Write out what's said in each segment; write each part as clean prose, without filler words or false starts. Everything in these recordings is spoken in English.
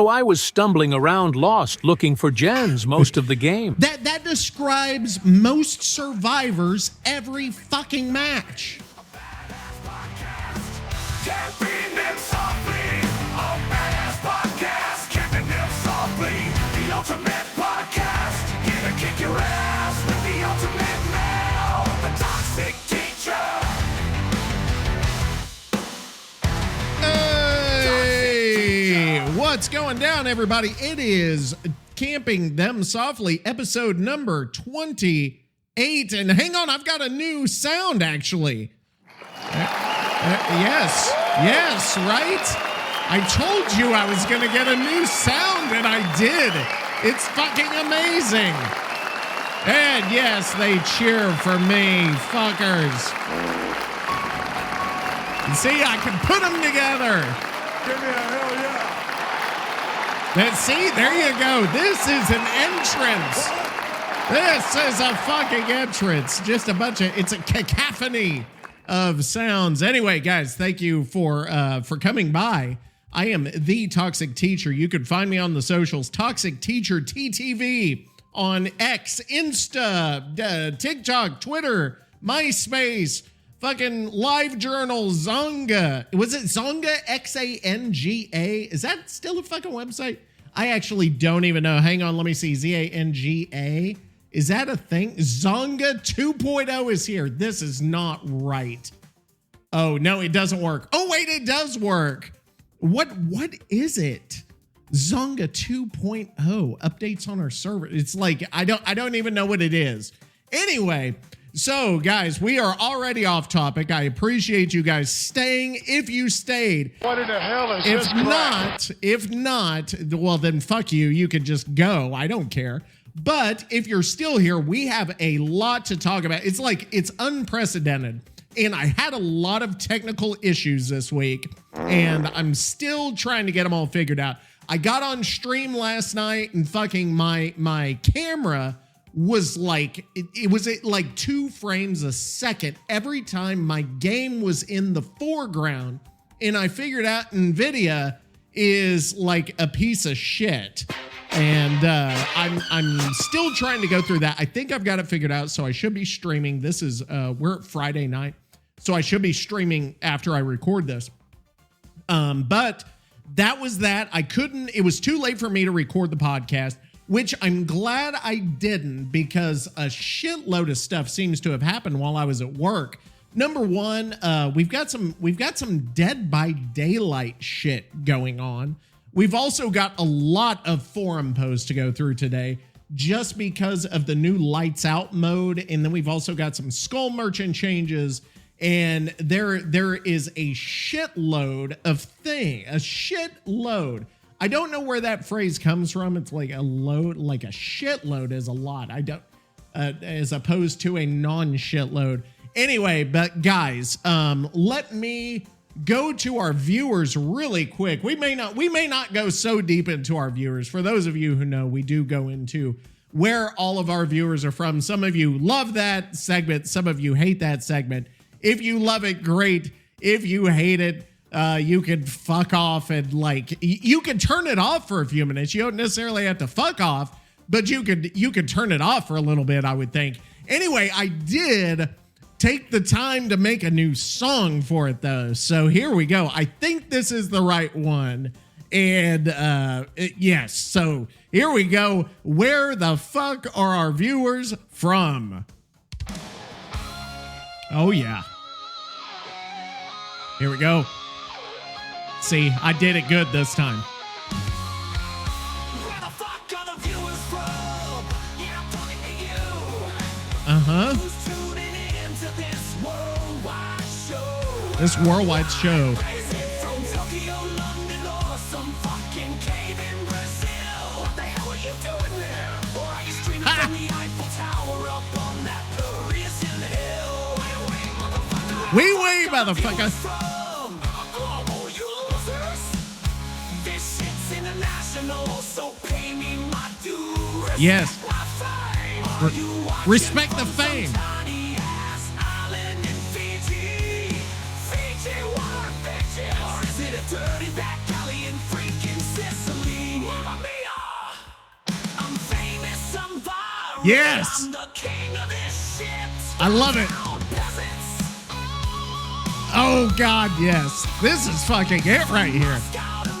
So I was stumbling around lost looking for gens most of the game. That describes most survivors every fucking match. Camping them softly, a badass podcast. Camping them softly, the ultimate podcast. Here to kick your ass with the ultimate male, the toxic teacher. Hey, what's going down, everybody? It is Camping Them Softly, episode number 28. And hang on, I've got a new sound, actually. Yes, right? I told you I was going to get a new sound, and I did. It's fucking amazing. And yes, they cheer for me, fuckers. You see, I can put them together. Give me a hell yeah. See, there you go. This is an entrance. This is a fucking entrance. Just a bunch of, it's a cacophony of sounds. Anyway, guys, thank you for coming by. I am the Toxic Teacher. You can find me on the socials, Toxic Teacher TTV on X, Insta, TikTok, Twitter, MySpace, fucking LiveJournal, Zonga. Was it Zonga? Xanga? Is that still a fucking website? I actually don't even know. Hang on, let me see. Zanga. Is that a thing? Zonga 2.0 is here. This is not right. Oh, no, it doesn't work. Oh, wait, it does work. What is it? Zonga 2.0 updates on our server. It's like, I don't even know what it is. Anyway, so guys, we are already off topic. I appreciate you guys staying. If you stayed, What in the hell is this crap? if not, well then fuck you. You can just go. I don't care. But if you're still here, we have a lot to talk about. It's like, it's unprecedented. And I had a lot of technical issues this week, and I'm still trying to get them all figured out. I got on stream last night, and fucking my camera was like, it was at like 2 frames a second every time my game was in the foreground. And I figured out NVIDIA is like a piece of shit. And I'm still trying to go through that. I think I've got it figured out, so I should be streaming. This is, we're at Friday night, so I should be streaming after I record this. But that was that. It was too late for me to record the podcast, which I'm glad I didn't, because a shitload of stuff seems to have happened while I was at work. Number one, we've got some Dead by Daylight shit going on. We've also got a lot of forum posts to go through today just because of the new lights out mode. And then we've also got some Skull Merchant changes. And there is a shitload of a shitload. I don't know where that phrase comes from. It's like a load, like a shitload is a lot. I don't, as opposed to a non-shitload. Anyway, but guys, let me go to our viewers really quick. We may not go so deep into our viewers. For those of you who know, we do go into where all of our viewers are from. Some of you love that segment. Some of you hate that segment. If you love it, great. If you hate it, you can fuck off and you can turn it off for a few minutes. You don't necessarily have to fuck off, but you could turn it off for a little bit, I would think. Anyway, I did take the time to make a new song for it though. So here we go. I think this is the right one. And yes, so here we go. Where the fuck are our viewers from? Oh yeah. Here we go. See, I did it good this time. Where the fuck are the viewers from? Yeah, I'm talking to you. Uh-huh. Who's tuning in to this worldwide show? This worldwide show. Is it from Tokyo, London, or some fucking cave in Brazil? What the hell are you doing there? Or are you streaming from the Eiffel Tower up on that Parisian hill? Wait, motherfucker. Wee, motherfucker. From global users. This shit's international, so pay me my dues. Yes. My fame. Are you watching Respect the from some fame. tiny ass island in Fiji? Fiji, what Fiji? Or is it a dirty back alley in freaking Sicily? Yes. I'm the king of this shit. I love it. Peasants. Oh, God, yes. This is fucking it right here. Moscow to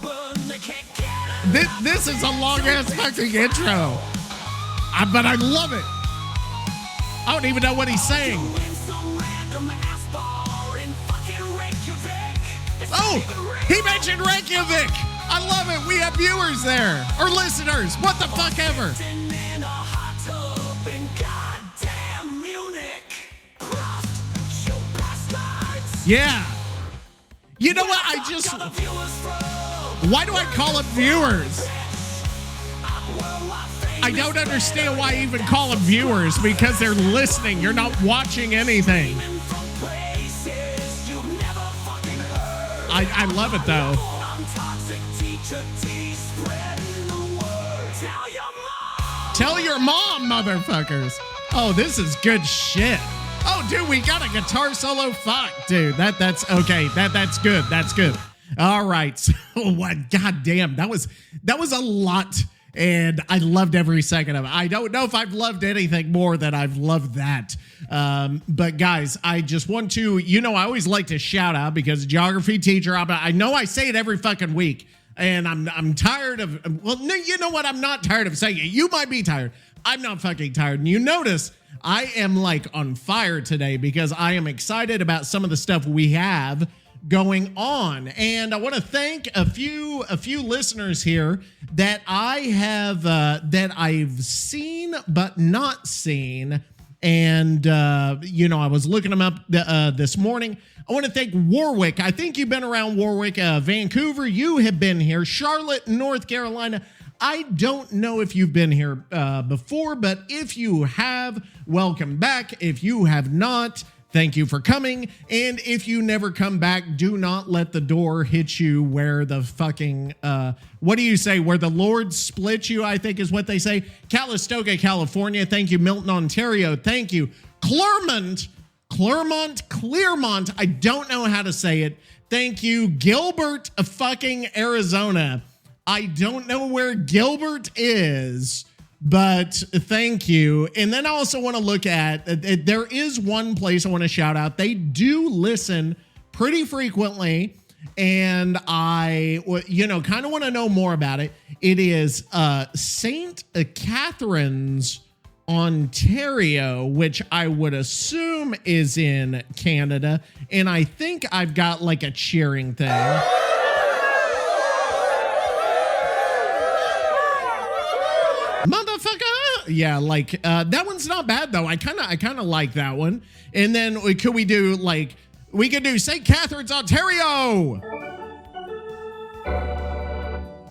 Melbourne, they can't get enough. This is a long-ass fucking intro. But I love it. I don't even know what he's saying. In some random ass bar in fucking Reykjavik. It's Oh, not even real. he mentioned Reykjavik. I love it. We have viewers there. Or listeners. What the fuck ever. Sitting in a hot tub in goddamn Munich. Prost, you bastards. Yeah. You know what? I just... Got the viewers from Why do I call them viewers? worldwide famous. I don't understand why I even call them viewers, because they're listening. You're not watching anything. From places you've never fucking heard. I love it, though. I'm toxic teacher T, spreading the word. Tell your mom. Tell your mom, motherfuckers. Oh, this is good shit. Oh, dude, we got a guitar solo. Fuck, dude. That's okay. That's good. That's good. All right. So what? Goddamn, that was a lot, and I loved every second of it. I don't know if I've loved anything more than I've loved that. But guys, I just want to, I always like to shout out, because geography teacher, I know I say it every fucking week, and I'm tired of, well, no, you know what? I'm not tired of saying it. You might be tired. I'm not fucking tired. And you notice I am like on fire today, because I am excited about some of the stuff we have going on. And I want to thank a few listeners here that I have that I've seen but not seen. And I was looking them up this morning. I want to thank Warwick. I think you've been around Warwick. Vancouver, you have been here. Charlotte, North Carolina. I don't know if you've been here before, but if you have, welcome back. If you have not, thank you for coming. And if you never come back, do not let the door hit you where the fucking, what do you say? Where the Lord split you, I think is what they say. Calistoga, California. Thank you. Milton, Ontario. Thank you. Claremont. I don't know how to say it. Thank you. Gilbert, fucking Arizona. I don't know where Gilbert is, but thank you. And then I also want to look at, there is one place I want to shout out. They do listen pretty frequently, and I, kind of want to know more about it. It is St. Catharines, Ontario, which I would assume is in Canada. And I think I've got like a cheering thing. Motherfucker. Yeah, like that one's not bad though. I kind of like that one. And then we could do St. Catharines, Ontario.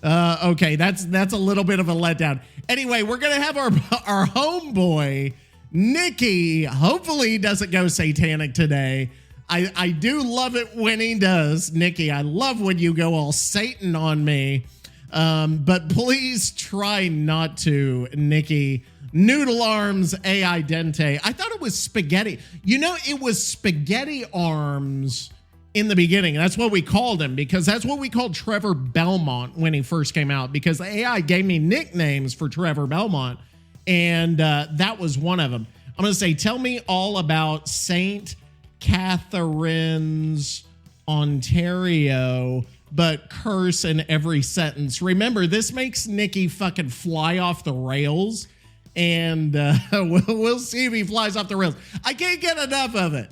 Okay, that's a little bit of a letdown. Anyway, we're gonna have our homeboy Nikki. Hopefully he doesn't go satanic today. I do love it when he does. Nikki, I love when you go all Satan on me. But please try not to, Nikki. Noodle arms, ai dente. I thought it was spaghetti. It was spaghetti arms in the beginning. That's what we called him, because that's what we called Trevor Belmont when he first came out, because the AI gave me nicknames for Trevor Belmont, and that was one of them. I'm going to say, tell me all about St. Catharines, Ontario, but curse in every sentence. Remember, this makes Nikki fucking fly off the rails, and we'll see if he flies off the rails. I can't get enough of it.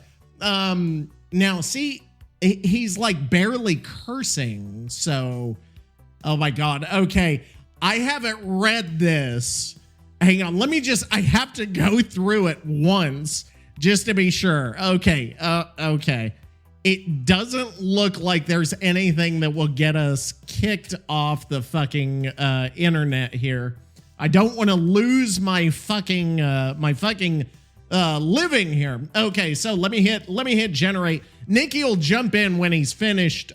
Now, see, he's like barely cursing, so, oh my God. Okay, I haven't read this. Hang on, I have to go through it once just to be sure. Okay, okay. It doesn't look like there's anything that will get us kicked off the fucking internet here. I don't want to lose my fucking living here. Okay, so let me hit generate. Nikki will jump in when he's finished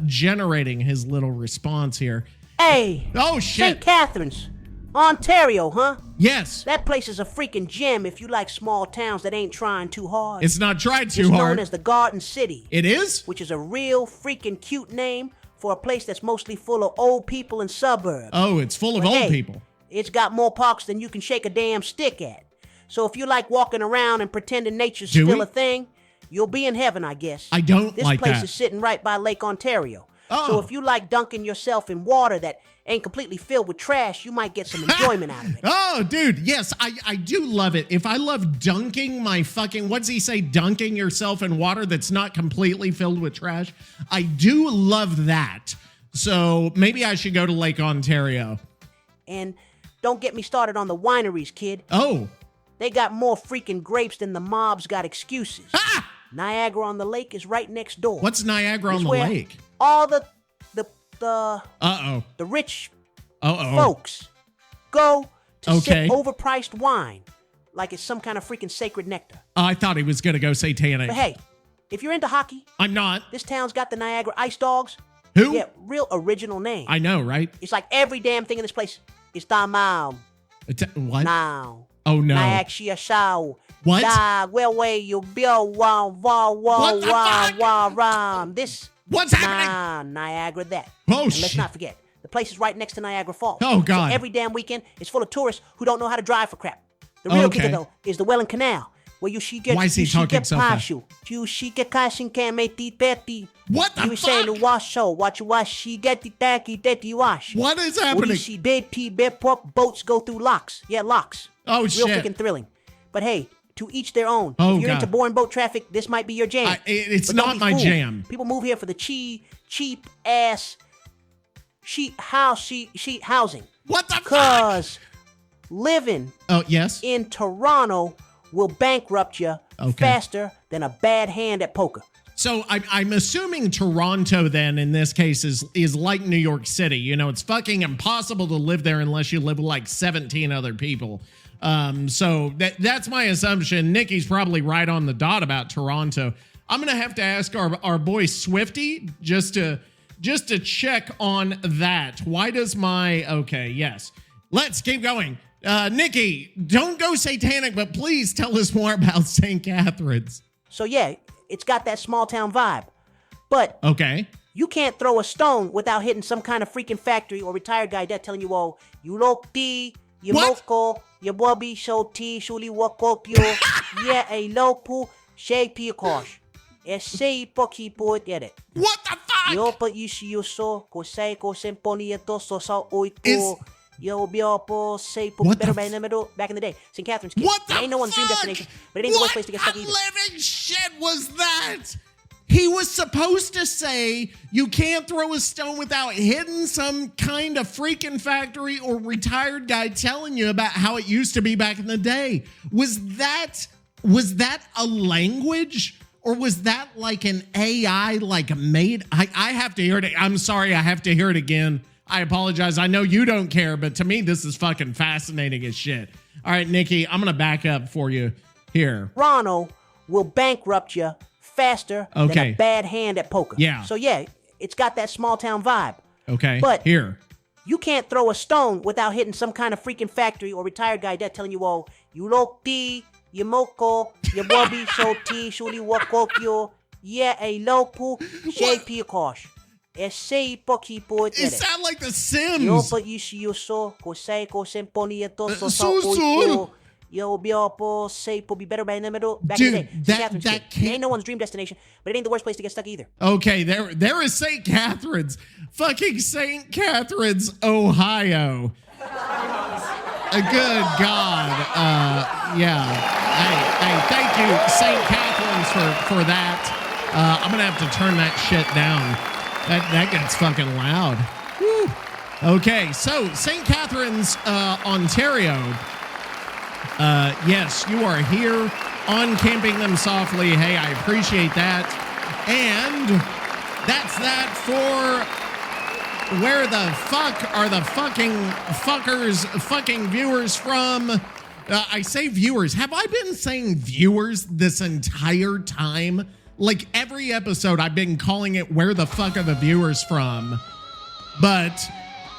generating his little response here. Hey. Oh shit. St. Catharines, Ontario, huh? Yes. That place is a freaking gem if you like small towns that ain't trying too hard. It's not tried too It's hard. known as the Garden City. It is? Which is a real freaking cute name for a place that's mostly full of old people and suburbs. Oh, it's full of But old hey, people. it's got more parks than you can shake a damn stick at. So if you like walking around and pretending nature's still a thing, you'll be in heaven, I guess. I don't this like that. This place is sitting right by Lake Ontario. Oh. So if you like dunking yourself in water that ain't completely filled with trash, you might get some enjoyment out of it. Oh, dude, yes, I do love it. If I love dunking my fucking, what's he say, dunking yourself in water that's not completely filled with trash, I do love that. So maybe I should go to Lake Ontario. And don't get me started on the wineries, kid. Oh. They got more freaking grapes than the mob's got excuses. Ah! Niagara on the Lake is right next door. What's Niagara on the where Lake? All the rich folks go to sip overpriced wine like it's some kind of freaking sacred nectar. I thought he was going to go satanic. But hey, if you're into hockey, I'm not. This town's got the Niagara Ice Dogs. Who? Yeah, real original name. I know, right? It's like every damn thing in this place is Tamao. What? Now. Oh, no. What? This. What's happening? Niagara that. Oh, and shit. let's not forget, the place is right next to Niagara Falls. Oh, God. So every damn weekend, it's full of tourists who don't know how to drive for crap. The real kicker, though, is the Welland Canal, where you should get Why is he talking so fast? You should get cashing can make the petty. What the You say fuck? the wash show, watch she get the tacky dirty wash. What is When happening? you see bed pee, bed pop, boats go through locks. Yeah, locks. Oh, Real shit. freaking thrilling. But hey, to each their own. Oh, if you're God. into boring boat traffic, this might be your jam. It's But don't not be my fooled. jam. People move here for the cheap ass sheet housing. What the fuck? Cause living Oh, yes. in Toronto will bankrupt you faster than a bad hand at poker. So I'm assuming Toronto then in this case is like New York City. You know, it's fucking impossible to live there unless you live with like 17 other people. So that's my assumption. Nikki's probably right on the dot about Toronto. I'm gonna have to ask our boy Swifty just to check on that. Why does yes. Let's keep going. Nikki, don't go satanic, but please tell us more about St. Catharines. So yeah, it's got that small town vibe. But Okay. you can't throw a stone without hitting some kind of freaking factory or retired guy that telling you, oh, you lokti, you What? moko, you bobi shoti, shuli wakokyo, yeah, a lopu, shake piokosh. Essay poki po it. What the fuck? Yo pa ishi yo so, ko say ko semponi eto so sa Is- oiko. Yo biopo say po What better the by the middle back in the day. St. Catharines kid. What the Ain't no one's dream fuck? destination, but it ain't the worst place to get stuck What either. living shit was that? He was supposed to say you can't throw a stone without hitting some kind of freaking factory or retired guy telling you about how it used to be back in the day. Was that a language? Or was that like an AI like made? I have to hear it. I'm sorry, I have to hear it again. I apologize. I know you don't care, but to me, this is fucking fascinating as shit. All right, Nikki, I'm going to back up for you here. Toronto will bankrupt you faster than Okay. a bad hand at poker. Yeah. So yeah, it's got that small town vibe. Okay, But- here. You can't throw a stone without hitting some kind of freaking factory or retired guy that telling you, oh, you lokti, you moko, you bobi shoti, shuli wakokyo, yeah, a lopu, shay piokosh. Essay poki po It it. sound like The Yo Sims. pa ishi yo so, ko say ko semponi eto so sa so oiko. Yo biopo say po be better by in the middle. Back in the Dude, day. St. that Catharines kid. can't- It ain't no one's dream destination, but it ain't the worst place to get stuck either. Okay, there is St. Catharines. Fucking St. Catharines, Ohio. A good God. Yeah. Hey, thank you, St. Catharines, for that. I'm gonna have to turn that shit down. That gets fucking loud. Whew. Okay, so St. Catharines, Ontario. Yes, you are here on Camping Them Softly. Hey, I appreciate that. And that's that for where the fuck are the fucking viewers from? I say viewers. Have I been saying viewers this entire time? Like every episode, I've been calling it where the fuck are the viewers from? But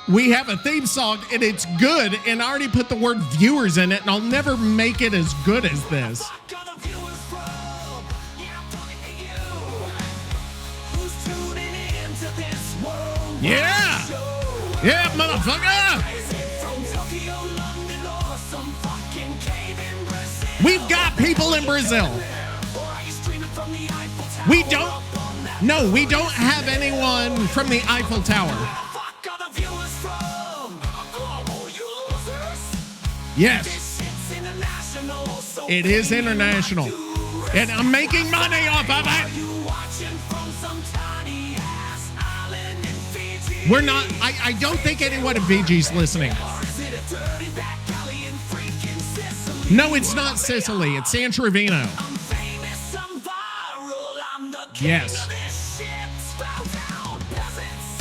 we have a theme song and it's good, and I already put the word viewers in it, and I'll never make it as good as this. Fuck are the viewers from? Yeah, I'm talking to you. Who's tuning in to this world? Yeah! Show? Yeah, motherfucker! Is it from Tokyo, We've got people in Brazil. We don't have anyone from the Eiffel Tower. Yes, it is international. And I'm making money off of it. We're not, I don't think anyone in Fiji's listening. No, it's not Sicily. It's San Trevino. Yes.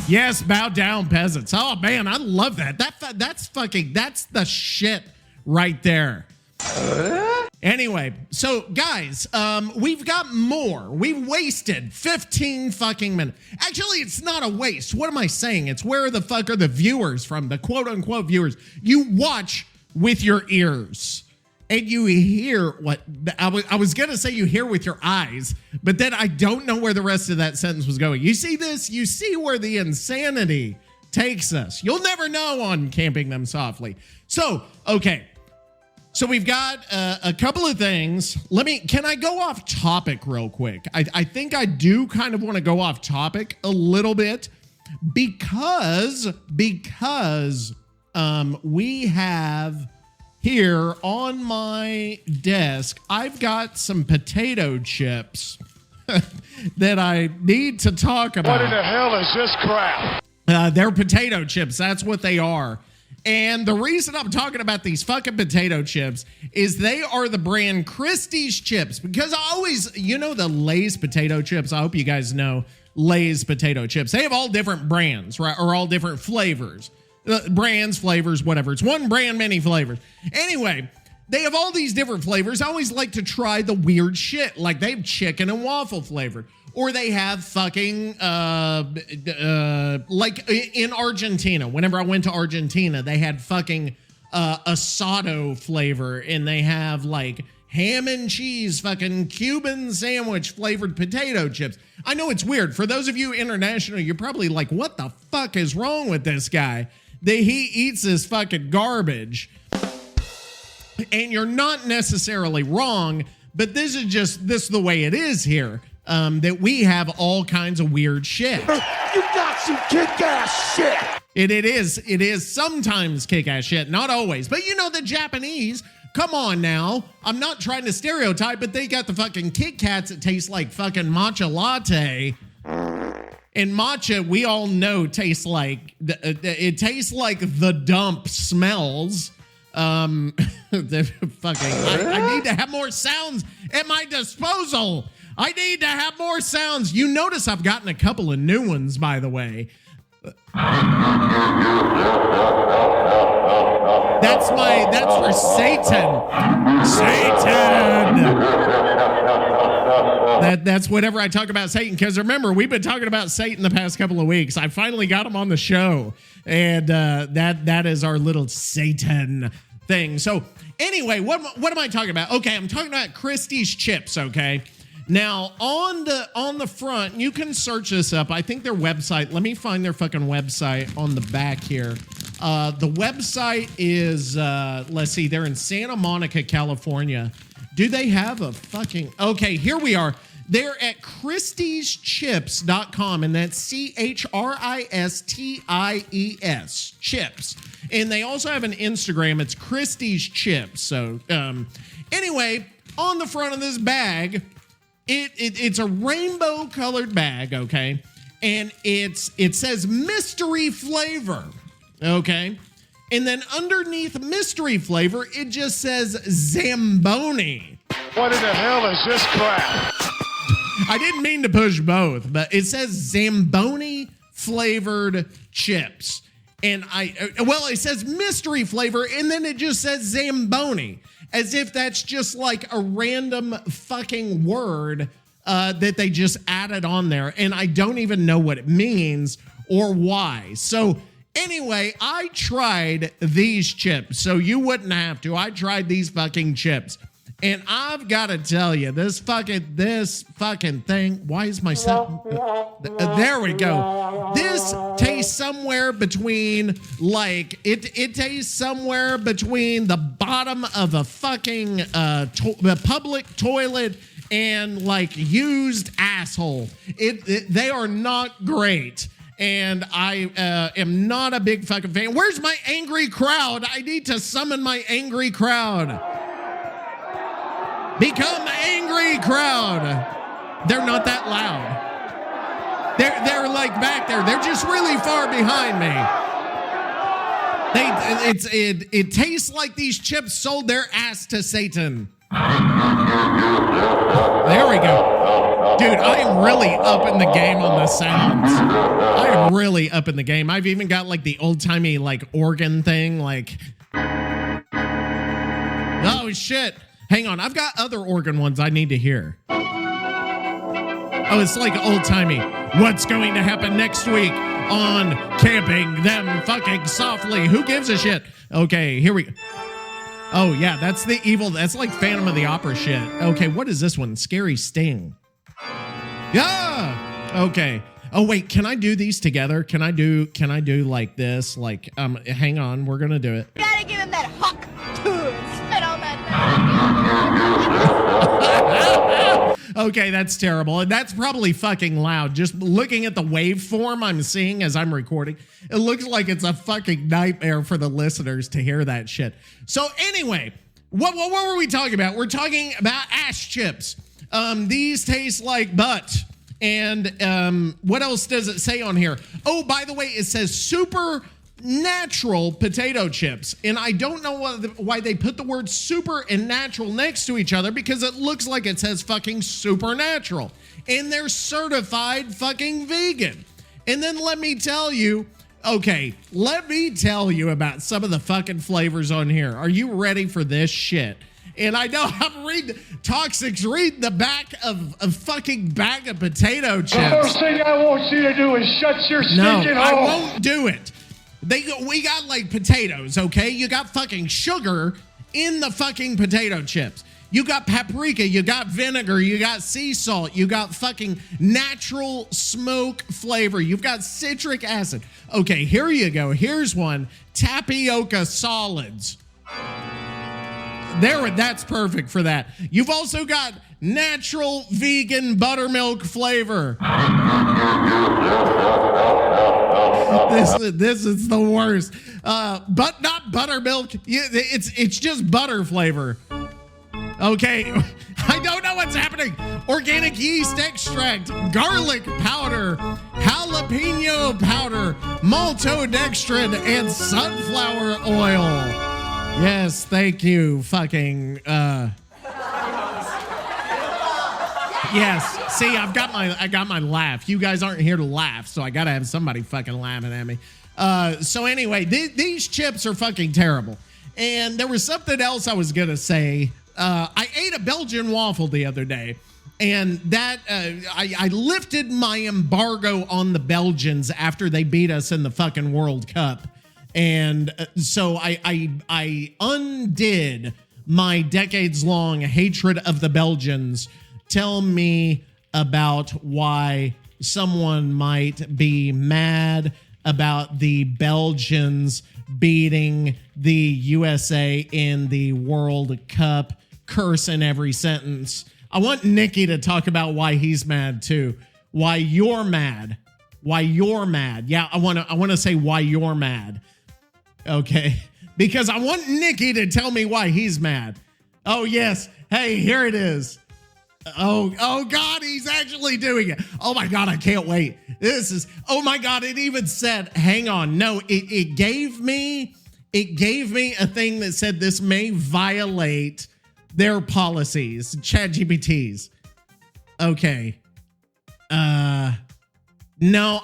Yes, bow down peasants. Oh man, I love that. That's the shit right there. Anyway, so guys, we've got more. We wasted 15 fucking minutes. Actually, it's not a waste. What am I saying? It's where the fuck are the viewers from? The quote unquote viewers. You watch with your ears. And you hear what I was going to say you hear with your eyes, but then I don't know where the rest of that sentence was going. You see this? You see where the insanity takes us. You'll never know on Camping Them Softly. So, okay. So we've got a couple of things. Can I go off topic real quick? I think I do kind of want to go off topic a little bit because we have here on my desk, I've got some potato chips that I need to talk about. What in the hell is this crap? They're potato chips. That's what they are. And the reason I'm talking about these fucking potato chips is they are the brand Christie's chips. Because I always, the Lay's potato chips. I hope you guys know Lay's potato chips. They have all different brands, right? Or all different flavors. Brands, flavors, whatever. It's one brand, many flavors. Anyway, they have all these different flavors. I always like to try the weird shit. Like they have chicken and waffle flavored. Or they have fucking, like in Argentina. Whenever I went to Argentina, they had fucking asado flavor. And they have like ham and cheese fucking Cuban sandwich flavored potato chips. I know it's weird. For those of you international, you're probably like, what the fuck is wrong with this guy? He eats this fucking garbage. And you're not necessarily wrong, but this is the way it is here. That we have all kinds of weird shit. You got some kick-ass shit. It is sometimes kick-ass shit, not always. But the Japanese, come on now. I'm not trying to stereotype, but they got the fucking Kit Kats that taste like fucking matcha latte. And matcha, we all know, tastes like it tastes like the dump smells. The fucking. I need to have more sounds at my disposal. I need to have more sounds. You notice I've gotten a couple of new ones, by the way. That's for Satan. That's whenever I talk about Satan, because remember, we've been talking about Satan the past couple of weeks. I finally got him on the show, and that is our little Satan thing. So anyway, what am I talking about? Okay, I'm talking about Christie's chips, okay? Now, on the front, you can search this up. I think their website, let me find their fucking website on the back here. The website is, let's see, they're in Santa Monica, California. Do they have a fucking, okay, here we are. They're at christieschips.com, and that's CHRISTIES, chips. And they also have an Instagram. It's Christie's Chips. So, anyway, on the front of this bag, it's a rainbow colored bag, okay? And it says mystery flavor, okay? And then underneath mystery flavor, it just says Zamboni. What in the hell is this crap? I didn't mean to push both, but it says Zamboni flavored chips. And it says mystery flavor, and then it just says Zamboni, as if that's just like a random fucking word that they just added on there. And I don't even know what it means or why. So anyway, I tried these chips, so you wouldn't have to. I tried these fucking chips. And I've got to tell you, this fucking thing. Why is my son? There we go. This tastes somewhere between like it tastes somewhere between the bottom of a fucking the public toilet and like used asshole. They are not great. And I am not a big fucking fan. Where's my angry crowd? I need to summon my angry crowd. Become angry crowd. They're not that loud. They're like back there. They're just really far behind me. It tastes like these chips sold their ass to Satan. There we go. Dude, I am really up in the game on the sounds. I am really up in the game. I've even got like the old-timey like organ thing, like. Oh shit. Hang on, I've got other organ ones I need to hear. Oh, it's like old-timey. What's going to happen next week on Camping Them Fucking Softly? Who gives a shit? Okay, here we go. Oh, yeah, that's the evil. That's like Phantom of the Opera shit. Okay, what is this one? Scary Sting. Yeah. Okay. Oh, wait, can I do these together? Can I do like this? Like, hang on, we're gonna do it. You gotta give him that hawk and all that. Okay, that's terrible. And that's probably fucking loud. Just looking at the waveform I'm seeing as I'm recording, it looks like it's a fucking nightmare for the listeners to hear that shit. So anyway, what were we talking about? We're talking about ass chips. These taste like butt. And what else does it say on here? Oh, by the way, it says super natural potato chips. And I don't know why they put the word super and natural next to each other, because it looks like it says fucking supernatural. And they're certified fucking vegan. And then let me tell you about some of the fucking flavors on here. Are you ready for this shit? And I know I'm reading Toxic's reading the back of a fucking bag of potato chips. The first thing I want you to do is shut your stinking hole. I won't do it. We got like potatoes, okay? You got fucking sugar in the fucking potato chips. You got paprika, you got vinegar, you got sea salt, you got fucking natural smoke flavor, you've got citric acid. Okay, here you go. Here's one. Tapioca solids. That's perfect for that. You've also got natural vegan buttermilk flavor. This is the worst. But not buttermilk. It's just butter flavor. Okay, I don't know what's happening. Organic yeast extract, garlic powder, jalapeno powder, maltodextrin, and sunflower oil. Yes, thank you, fucking, yes, see, I got my laugh. You guys aren't here to laugh, so I gotta have somebody fucking laughing at me. So anyway, these chips are fucking terrible. And there was something else I was gonna say. I ate a Belgian waffle the other day, and that, I lifted my embargo on the Belgians after they beat us in the fucking World Cup. And so I undid my decades-long hatred of the Belgians. Tell me about why someone might be mad about the Belgians beating the USA in the World Cup. Curse in every sentence. I want Nikki to talk about why he's mad too. Why you're mad. Why you're mad. Yeah, I want to say why you're mad. Okay, because I want Nikki to tell me why he's mad. Oh, yes. Hey, here it is. Oh God, he's actually doing it. Oh my God, I can't wait. Oh my God, it even said, hang on. No, it gave me a thing that said this may violate their policies, ChatGPT's. Okay. No,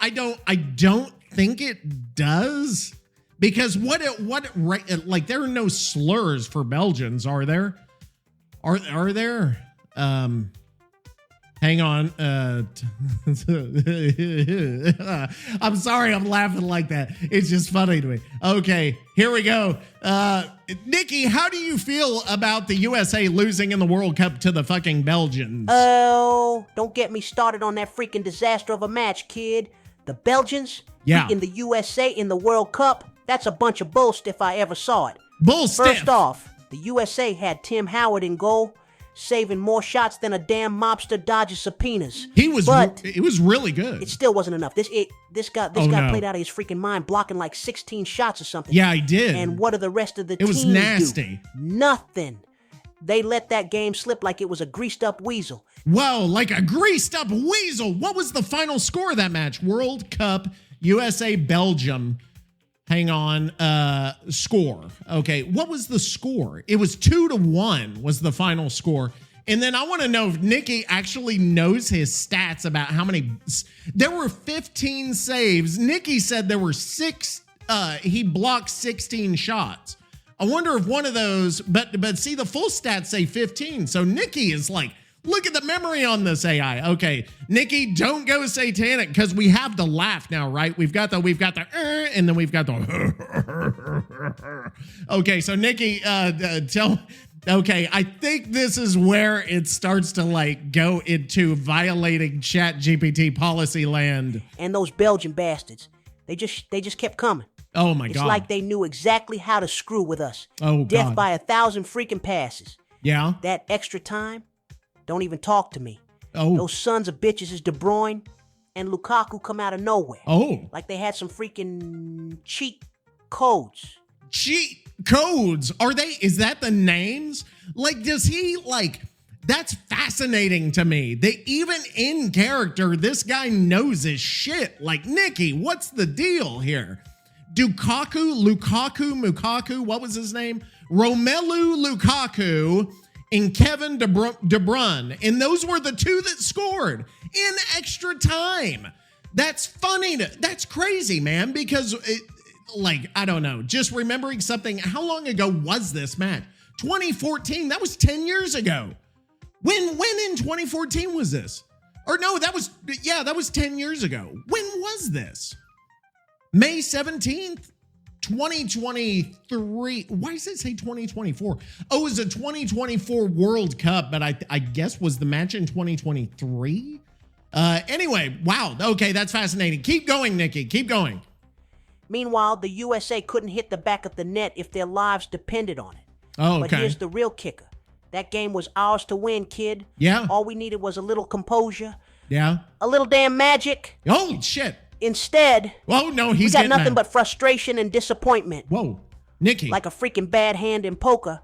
I don't think it does. Because like there are no slurs for Belgians, are there? Are there? Hang on. I'm sorry I'm laughing like that. It's just funny to me. Okay, here we go. Nikki, how do you feel about the USA losing in the World Cup to the fucking Belgians? Oh, don't get me started on that freaking disaster of a match, kid. The Belgians beating the USA in the World Cup, that's a bunch of bullshit if I ever saw it. Bullshit. First off, the USA had Tim Howard in goal, saving more shots than a damn mobster dodges subpoenas. It was really good. It still wasn't enough. This guy played out of his freaking mind, blocking like 16 shots or something. Yeah, he did. And what are the rest of the teams It was nasty. do? Nothing. They let that game slip like it was a greased up weasel. Whoa, like a greased up weasel. What was the final score of that match? World Cup, USA, Belgium. Hang on, score. Okay, what was the score? It was 2-1 was the final score. And then I want to know if Nikki actually knows his stats about how many. There were 15 saves. Nikki said there were 6. He blocked 16 shots. I wonder if one of those, but see, the full stats say 15. So Nikki is like, look at the memory on this AI. Okay, Nikki, don't go satanic because we have the laugh now, right? We've got the, and then we've got the. Okay, so Nikki, okay, I think this is where it starts to like go into violating Chat GPT policy land. And those Belgian bastards, they just kept coming. Oh my God. It's like they knew exactly how to screw with us. Oh, Death God. by 1,000 freaking passes. Yeah. That extra time, don't even talk to me. Oh. Those sons of bitches is De Bruyne and Lukaku come out of nowhere. Oh. Like they had some freaking cheat codes. Cheat codes. Is that the names? Like, does he like, that's fascinating to me. They even in character, this guy knows his shit. Like, Nikki, what's the deal here? Lukaku, what was his name? Romelu Lukaku and Kevin De Bruyne. And those were the two that scored in extra time. That's funny. That's crazy, man, because I don't know. Just remembering something. How long ago was this match? 2014. That was 10 years ago. When in 2014 was this? Or no, that was 10 years ago. When was this? May 17th, 2023. Why does it say 2024? Oh, it was a 2024 World Cup, but I guess was the match in 2023? Anyway, wow. Okay, that's fascinating. Keep going, Nikki. Keep going. Meanwhile, the USA couldn't hit the back of the net if their lives depended on it. Oh, okay. But here's the real kicker. That game was ours to win, kid. Yeah. All we needed was a little composure. Yeah. A little damn magic. Oh, shit. Instead, oh no, we got nothing but frustration and disappointment. Whoa, Nikki. Like a freaking bad hand in poker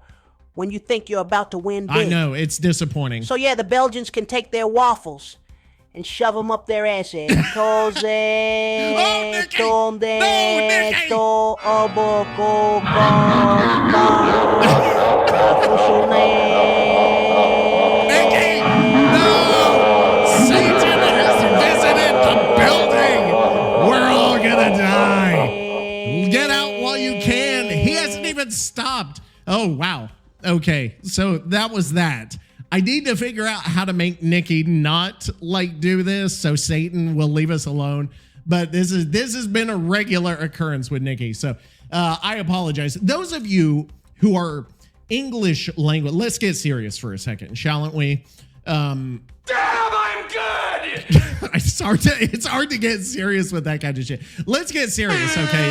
when you think you're about to win big. I know, it's disappointing. So yeah, the Belgians can take their waffles and shove them up their asses. Cause Satan has visited the building. We're all gonna die. Get out while you can. He hasn't even stopped. Oh, wow. Okay, so that was that. I need to figure out how to make Nikki not like do this so Satan will leave us alone. But this has been a regular occurrence with Nikki. So I apologize. Those of you who are English language, let's get serious for a second, shalln't we? Damn, I'm good! It's hard to get serious with that kind of shit. Let's get serious, okay?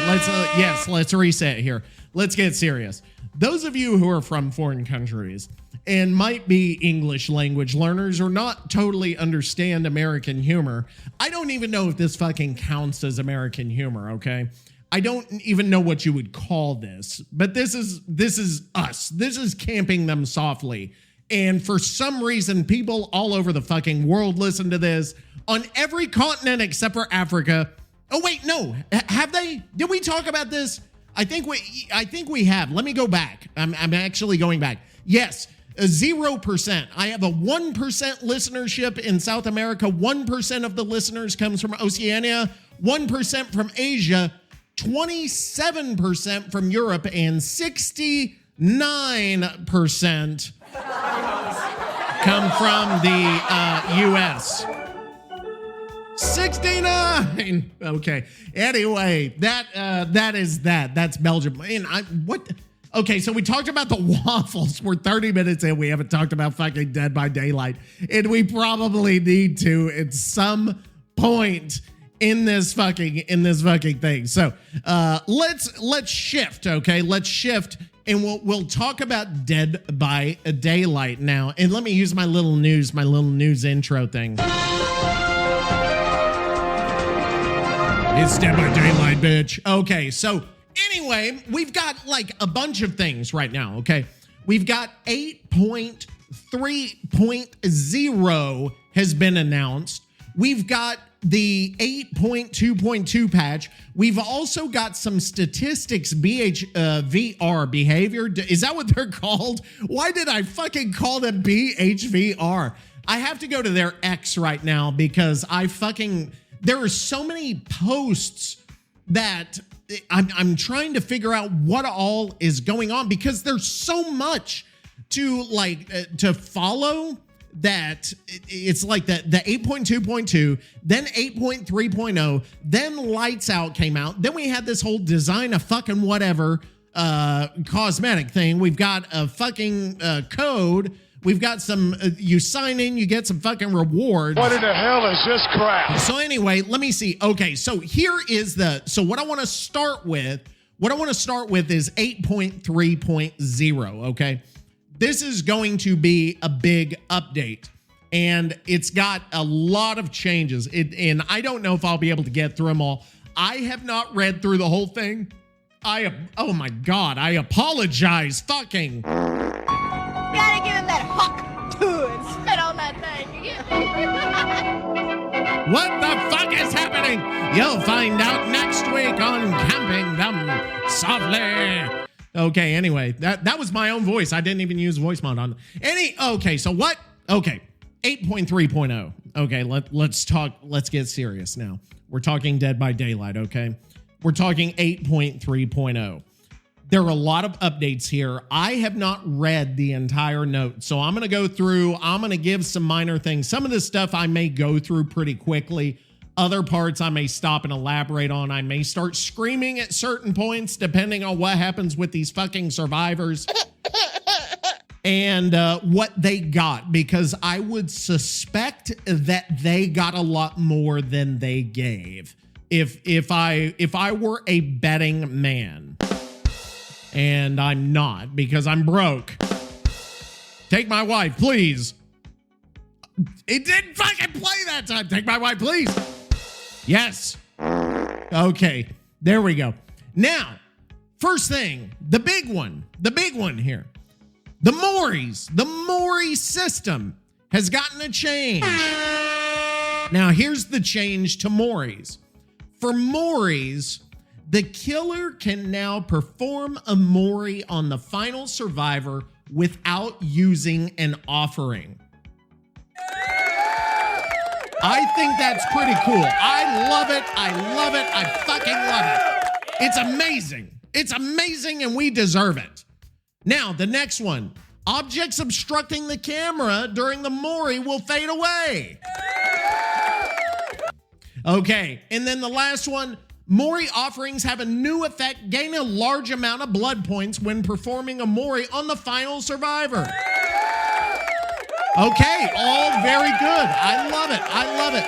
Let's reset here. Let's get serious. Those of you who are from foreign countries and might be English language learners or not totally understand American humor, I don't even know if this fucking counts as American humor, okay? I don't even know what you would call this, but this is us. This is camping them softly. And for some reason, people all over the fucking world listen to this on every continent except for Africa. Oh, wait, no. Have they? Did we talk about this? I think we have. Let me go back. I'm actually going back. Yes, 0%. I have a 1% listenership in South America. 1% of the listeners comes from Oceania. 1% from Asia. 27% from Europe. And 69% come from the U.S. 69. Okay. Anyway, that is that. That's Belgium. And what? Okay, so we talked about the waffles. We're 30 minutes in. We haven't talked about fucking Dead by Daylight, and we probably need to at some point in this fucking thing. So let's shift. Okay, let's shift, and we'll talk about Dead by Daylight now. And let me use my little news intro thing. It's Dead by Daylight, bitch. Okay, so anyway, we've got like a bunch of things right now, okay? We've got 8.3.0 has been announced. We've got the 8.2.2 patch. We've also got some statistics VR behavior. Is that what they're called? Why did I fucking call them BHVR? I have to go to their X right now because there are so many posts that I'm trying to figure out what all is going on because there's so much to to follow that it's like the 8.2.2, then 8.3.0, then Lights Out came out. Then we had this whole design a fucking whatever cosmetic thing. We've got a fucking code. We've got some, you sign in, you get some fucking rewards. What in the hell is this crap? So anyway, let me see. Okay, so here is so what I want to start with is 8.3.0, okay? This is going to be a big update, and it's got a lot of changes. And I don't know if I'll be able to get through them all. I have not read through the whole thing. Oh my God, I apologize, fucking. Gotta give him that huck to and spit on that thing. What the fuck is happening? You'll find out next week on Camping Them Softly. Okay, anyway, that was my own voice. I didn't even use voice mod on. Okay, so what? Okay, 8.3.0. Okay, let's talk. Let's get serious now. We're talking Dead by Daylight, okay? We're talking 8.3.0. There are a lot of updates here. I have not read the entire note, so I'm going to go through. I'm going to give some minor things. Some of this stuff I may go through pretty quickly. Other parts I may stop and elaborate on. I may start screaming at certain points, depending on what happens with these fucking survivors and what they got, because I would suspect that they got a lot more than they gave. If I were a betting man. And I'm not, because I'm broke. Take my wife, please. It didn't fucking play that time. Take my wife, please. Yes. Okay, there we go. Now, first thing, the big one here. The Mori system has gotten a change. Now, here's the change to Mori's. For Mori's, the killer can now perform a Mori on the final survivor without using an offering. I think that's pretty cool. I love it. I fucking love it. It's amazing. It's amazing, and we deserve it. Now, the next one. Objects obstructing the camera during the Mori will fade away. Okay, and then the last one. Mori offerings have a new effect, gain a large amount of blood points when performing a Mori on the final survivor. Okay, all very good. I love it.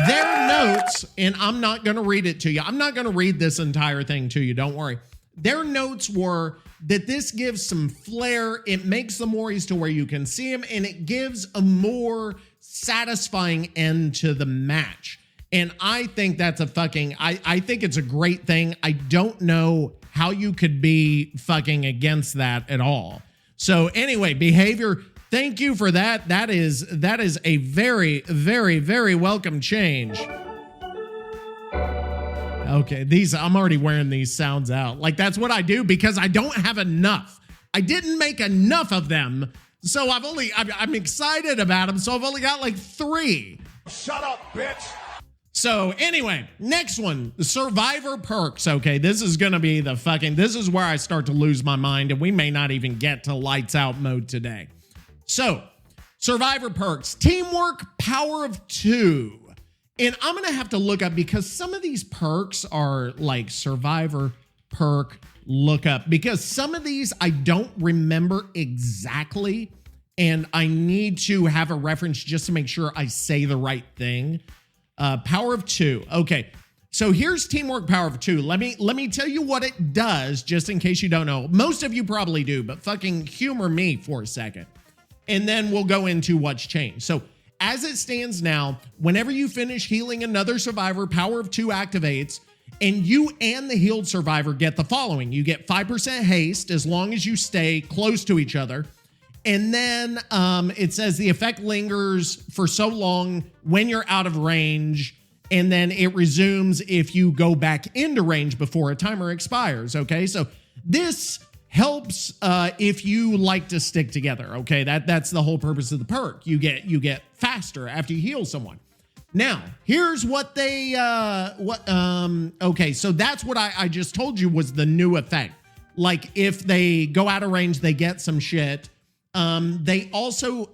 Their notes, and I'm not going to read it to you. I'm not going to read this entire thing to you. Don't worry. Their notes were that this gives some flair. It makes the Moris to where you can see them, and it gives a more satisfying end to the match. And I think that's I think it's a great thing. I don't know how you could be fucking against that at all. So anyway, behavior, thank you for that. That is a very, very, very welcome change. Okay, I'm already wearing these sounds out. Like, that's what I do because I don't have enough. I didn't make enough of them. So I'm excited about them. So I've only got like 3. Shut up, bitch. So anyway, next one, the survivor perks. Okay, this is going to be this is where I start to lose my mind, and we may not even get to lights out mode today. So Survivor perks, teamwork, power of 2. And I'm going to have to look up because some of these perks are like Survivor perk lookup, because some of these I don't remember exactly. And I need to have a reference just to make sure I say the right thing. Power of 2. Okay. So here's teamwork power of 2. Let me tell you what it does, just in case you don't know. Most of you probably do, but fucking humor me for a second. And then we'll go into what's changed. So as it stands now, whenever you finish healing another survivor, power of 2 activates, and you and the healed survivor get the following. You get 5% haste as long as you stay close to each other. And then it says the effect lingers for so long when you're out of range, and then it resumes if you go back into range before a timer expires. Okay, so this helps if you like to stick together. Okay, that's the whole purpose of the perk. You get faster after you heal someone. Now, here's what they okay, so that's what I just told you was the new effect. Like if they go out of range, they get some shit. They also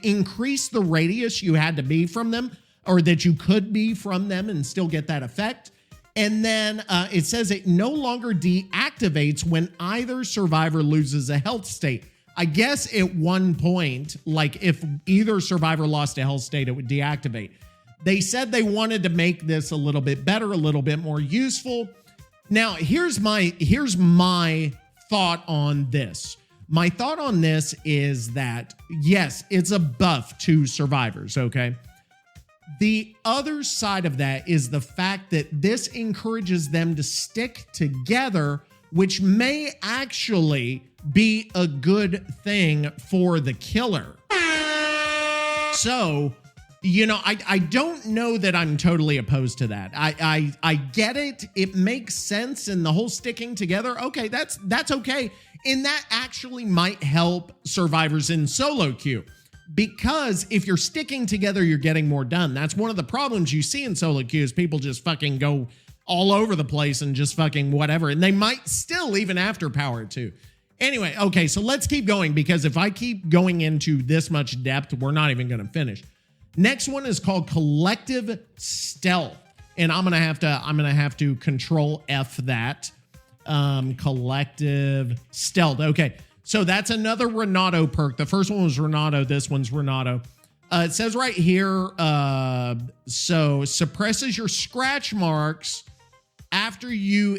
increased the radius you had to be from them, or that you could be from them and still get that effect. And then it says it no longer deactivates when either survivor loses a health state. I guess at one point, like if either survivor lost a health state, it would deactivate. They said they wanted to make this a little bit better, a little bit more useful. Now, here's my thought on this. My thought on this is that, yes, it's a buff to survivors, okay? The other side of that is the fact that this encourages them to stick together, which may actually be a good thing for the killer. So, I don't know that I'm totally opposed to that. I get it. It makes sense. And the whole sticking together, okay, that's okay. And that actually might help survivors in solo queue. Because if you're sticking together, you're getting more done. That's one of the problems you see in solo queue is people just fucking go all over the place and just fucking whatever. And they might still even after power 2. Anyway, okay, so let's keep going, because if I keep going into this much depth, we're not even going to finish. Next one is called collective stealth. And I'm going to have to control F that. Collective stealth. Okay. So that's another Renato perk. The first one was Renato. This one's Renato. It says right here, so suppresses your scratch marks after you,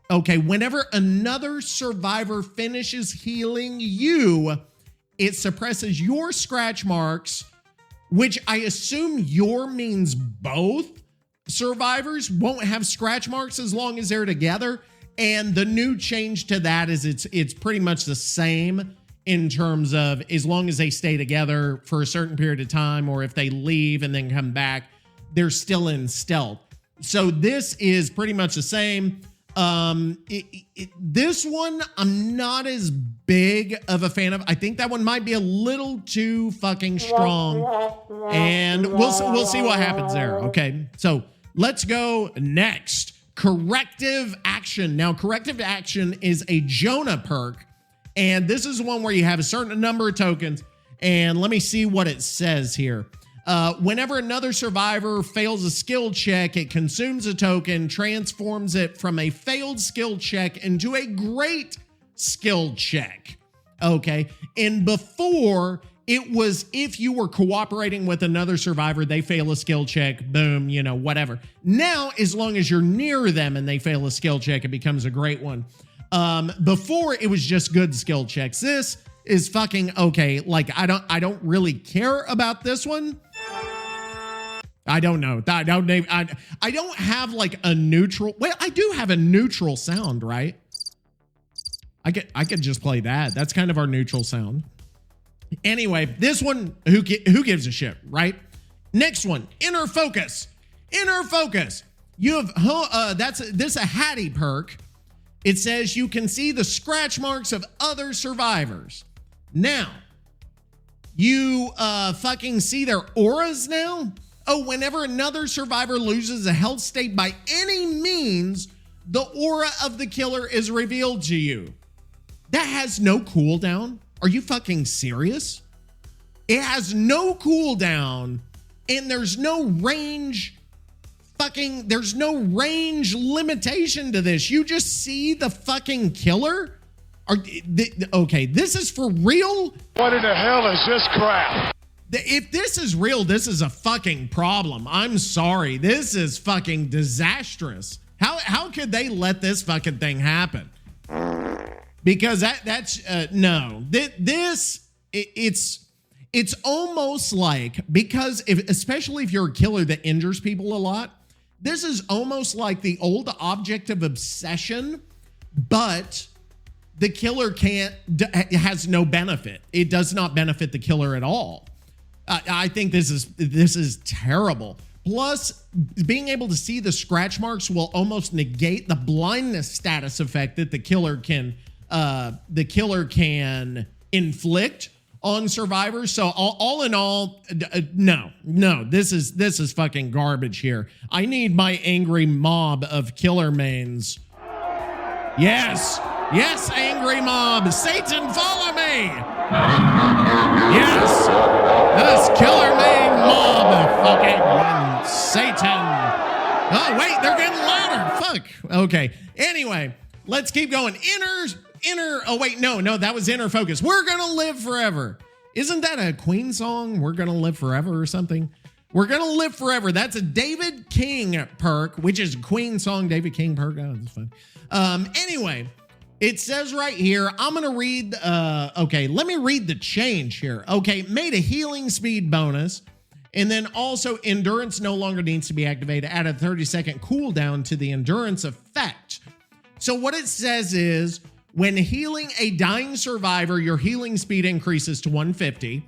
whenever another survivor finishes healing you, it suppresses your scratch marks, which I assume your means both survivors won't have scratch marks as long as they're together. And the new change to that is it's pretty much the same in terms of as long as they stay together for a certain period of time, or if they leave and then come back, they're still in stealth. So this is pretty much the same. This one I'm not as big of a fan of. I think that one might be a little too fucking strong, and we'll see what happens there. Okay, so let's go next. Corrective action. Now, corrective action is a Jonah perk, and this is one where you have a certain number of tokens. And let me see what it says here. Whenever another survivor fails a skill check, it consumes a token, transforms it from a failed skill check into a great skill check. Okay. And before, it was if you were cooperating with another survivor, they fail a skill check, boom, whatever. Now, as long as you're near them and they fail a skill check, it becomes a great one. Before, it was just good skill checks. This is fucking okay. Like, I don't really care about this one. I don't know. I don't have like a neutral. Well, I do have a neutral sound, right? I could just play that. That's kind of our neutral sound. Anyway, this one, who gives a shit, right? Next one, inner focus. Inner focus. You have this a Hattie perk. It says you can see the scratch marks of other survivors. Now, you fucking see their auras now? Oh, whenever another survivor loses a health state by any means, the aura of the killer is revealed to you. That has no cooldown. Are you fucking serious? It has no cooldown, and there's no range. There's no range limitation to this. You just see the fucking killer. Okay, this is for real. What in the hell is this crap? If this is real, this is a fucking problem. I'm sorry. This is fucking disastrous. How could they let this fucking thing happen? Because that's no. It's almost like, because especially if you're a killer that injures people a lot, this is almost like the old object of obsession, but the killer has no benefit. It does not benefit the killer at all. I think this is terrible. Plus, being able to see the scratch marks will almost negate the blindness status effect that the killer can inflict on survivors. So all in all, no, this is fucking garbage here. I need my angry mob of killer mains. Yes, angry mob, Satan, follow me. Yes, this killer main mob, fucking Satan. Oh wait, they're getting louder. Fuck. Okay. Anyway, let's keep going. Inner. Oh wait, no, that was Inner Focus. We're gonna live forever. Isn't that a Queen song? We're gonna live forever or something. We're gonna live forever. That's a David King perk, which is a Queen song. David King perk. Oh, that's fun. Anyway, it says right here. I'm gonna read. Okay, let me read the change here. Okay, made a healing speed bonus. And then also endurance no longer needs to be activated. Add a 30-second cooldown to the endurance effect. So what it says is, when healing a dying survivor, your healing speed increases to 150.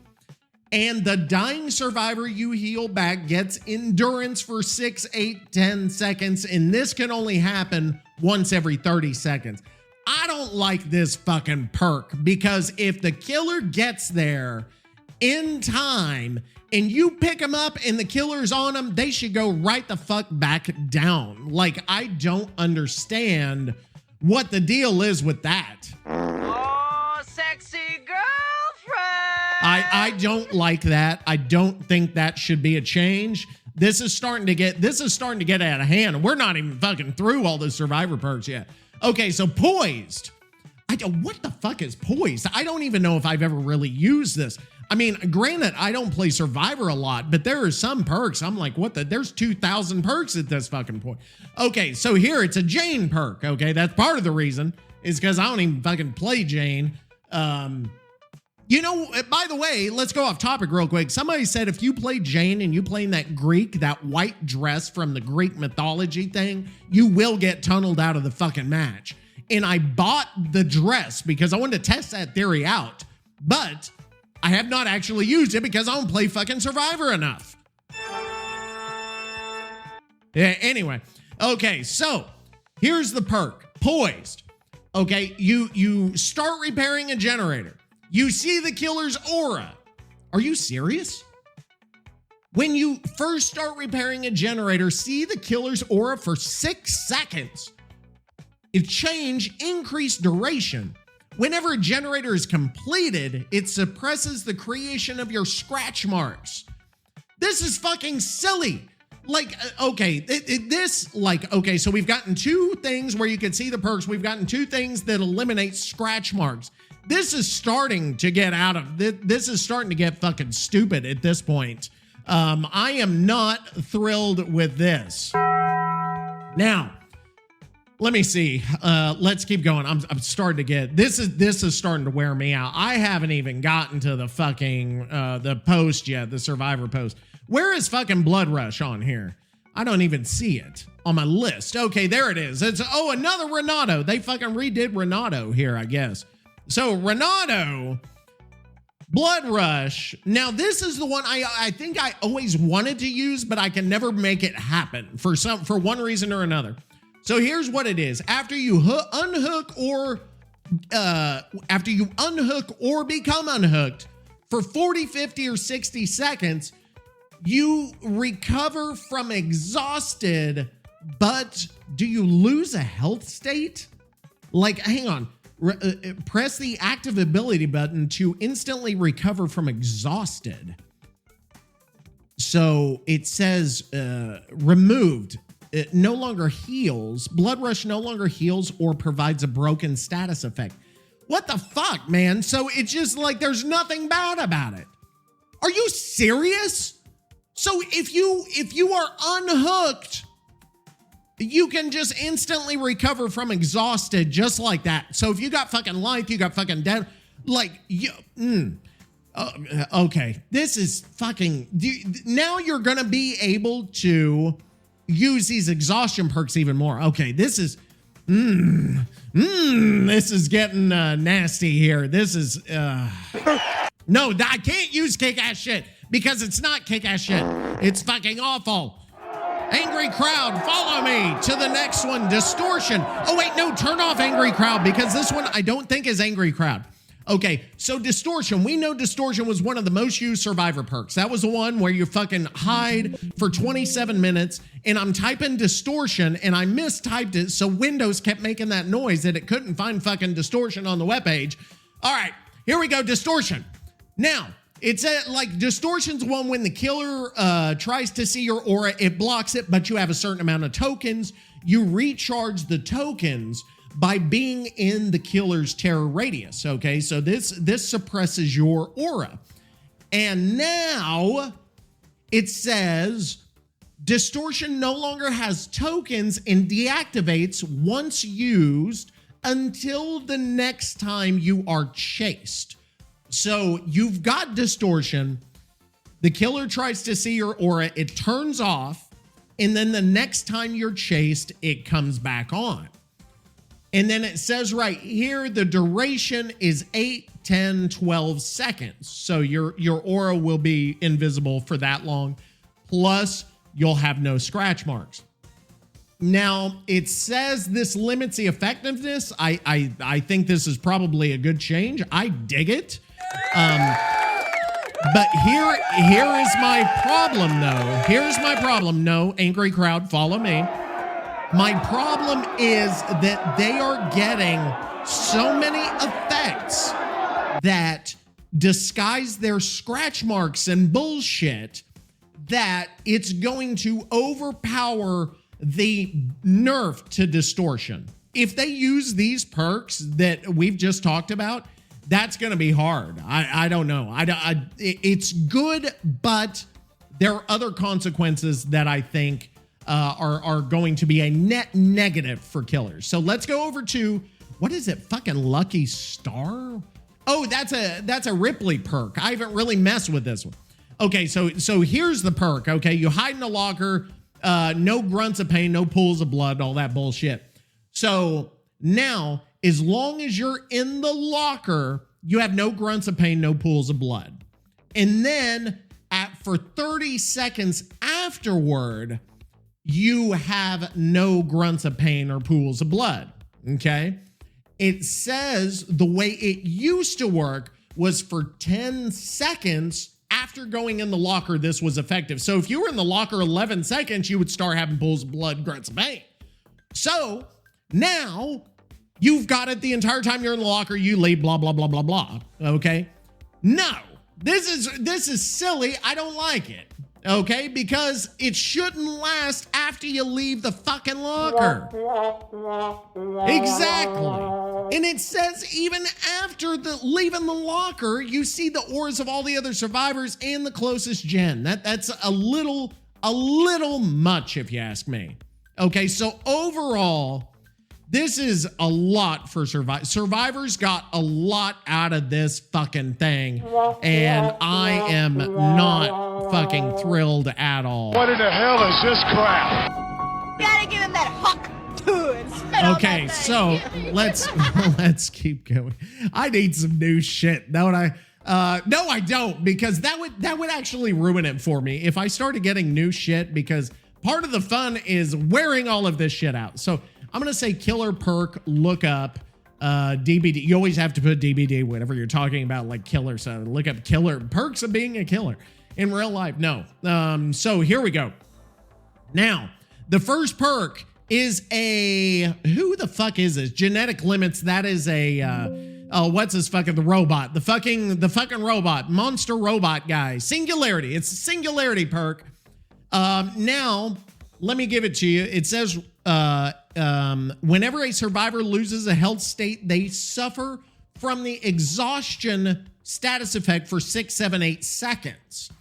And the dying survivor you heal back gets endurance for 6, 8, 10 seconds. And this can only happen once every 30 seconds. I don't like this fucking perk, because if the killer gets there in time and you pick them up and the killer's on them, they should go right the fuck back down. Like, I don't understand what the deal is with that. Oh, sexy girlfriend! I don't like that. I don't think that should be a change. This is starting to get out of hand. We're not even fucking through all the survivor perks yet. Okay, so poised. What the fuck is poised? I don't even know if I've ever really used this. I mean, granted, I don't play Survivor a lot, but there are some perks. I'm like, there's 2,000 perks at this fucking point. Okay, so here it's a Jane perk. Okay, that's part of the reason is because I don't even fucking play Jane. You know, by the way, let's go off topic real quick. Somebody said if you play Jane and you play in that white dress from the Greek mythology thing, you will get tunneled out of the fucking match. And I bought the dress because I wanted to test that theory out, but I have not actually used it because I don't play fucking Survivor enough. Yeah, anyway. Okay, so here's the perk. Poised. Okay, you start repairing a generator. You see the killer's aura. Are you serious? When you first start repairing a generator, see the killer's aura for 6 seconds. If change, increase duration. Whenever a generator is completed, it suppresses the creation of your scratch marks. This is fucking silly. Like, okay, so we've gotten 2 things where you can see the perks. We've gotten 2 things that eliminate scratch marks. This is starting to get this is starting to get fucking stupid at this point. I am not thrilled with this. Now, let me see. Let's keep going. I'm starting to get this is starting to wear me out. I haven't even gotten to the fucking the post yet, the Survivor post. Where is fucking Blood Rush on here? I don't even see it on my list. Okay, there it is. It's another Renato. They fucking redid Renato here, I guess. So Renato, Blood Rush. Now this is the one I think I always wanted to use, but I can never make it happen for one reason or another. So here's what it is. After you unhook or become unhooked for 40, 50, or 60 seconds, you recover from exhausted, but do you lose a health state? Like, hang on. Press the active ability button to instantly recover from exhausted. So it says removed. It no longer heals. Blood Rush no longer heals or provides a broken status effect. What the fuck, man? So it's just like there's nothing bad about it. Are you serious? So if you are unhooked, you can just instantly recover from exhausted just like that. So if you got fucking life, you got fucking dead, like okay, this is fucking. Now you're gonna be able to use these exhaustion perks even more. Okay, this is. This is getting nasty here. This is no, I can't use kick-ass shit because it's not kick-ass shit. It's fucking awful. Angry crowd, follow me to the next one. Distortion. Oh wait, no, turn off angry crowd because this one I don't think is angry crowd. Okay, so distortion. We know distortion was one of the most used survivor perks. That was the one where you fucking hide for 27 minutes, and I'm typing distortion, and I mistyped it, so Windows kept making that noise that it couldn't find fucking distortion on the webpage. All right, here we go, distortion. Now, it's like distortion's one when the killer tries to see your aura, it blocks it, but you have a certain amount of tokens. You recharge the tokens by being in the killer's terror radius, okay? So this suppresses your aura. And now it says distortion no longer has tokens and deactivates once used until the next time you are chased. So you've got distortion, the killer tries to see your aura, it turns off, and then the next time you're chased, it comes back on. And then it says right here, the duration is 8, 10, 12 seconds. So your aura will be invisible for that long. Plus, you'll have no scratch marks. Now, it says this limits the effectiveness. I think this is probably a good change. I dig it. But here is my problem, though. Here's my problem. No, angry crowd, follow me. My problem is that they are getting so many effects that disguise their scratch marks and bullshit that it's going to overpower the nerf to distortion. If they use these perks that we've just talked about, that's going to be hard. I don't know. It's good, but there are other consequences that I think are going to be a net negative for killers. So let's go over to, what is it? Fucking Lucky Star? Oh, that's a Ripley perk. I haven't really messed with this one. Okay, so here's the perk. Okay, you hide in a locker, no grunts of pain, no pools of blood, all that bullshit. So now, as long as you're in the locker, you have no grunts of pain, no pools of blood. And then for 30 seconds afterward, you have no grunts of pain or pools of blood, okay? It says the way it used to work was for 10 seconds after going in the locker, this was effective. So if you were in the locker 11 seconds, you would start having pools of blood, grunts of pain. So now you've got it the entire time you're in the locker, you leave, blah, blah, blah, blah, blah, okay? No, this is silly. I don't like it. Okay, because it shouldn't last after you leave the fucking locker. Exactly. And it says even after leaving the locker, you see the auras of all the other survivors and the closest gen. That's a little much, if you ask me. Okay, so overall, this is a lot for survivors. Survivors got a lot out of this fucking thing, and I am not fucking thrilled at all. What in the hell is this crap? Gotta give him that huck. And spit on Okay, that so thing. let's keep going. I need some new shit, don't I? No, I don't, because that would actually ruin it for me if I started getting new shit, because part of the fun is wearing all of this shit out. So I'm going to say killer perk, look up DBD. You always have to put DBD whenever you're talking about like killer. So look up killer perks of being a killer in real life. No. So here we go. Now, the first perk is who the fuck is this? Genetic limits. That is what's his fucking the robot? The fucking robot, monster robot guy. Singularity. It's a singularity perk. Now, let me give it to you. It says, whenever a survivor loses a health state, they suffer from the exhaustion status effect for 6, 7, 8 seconds.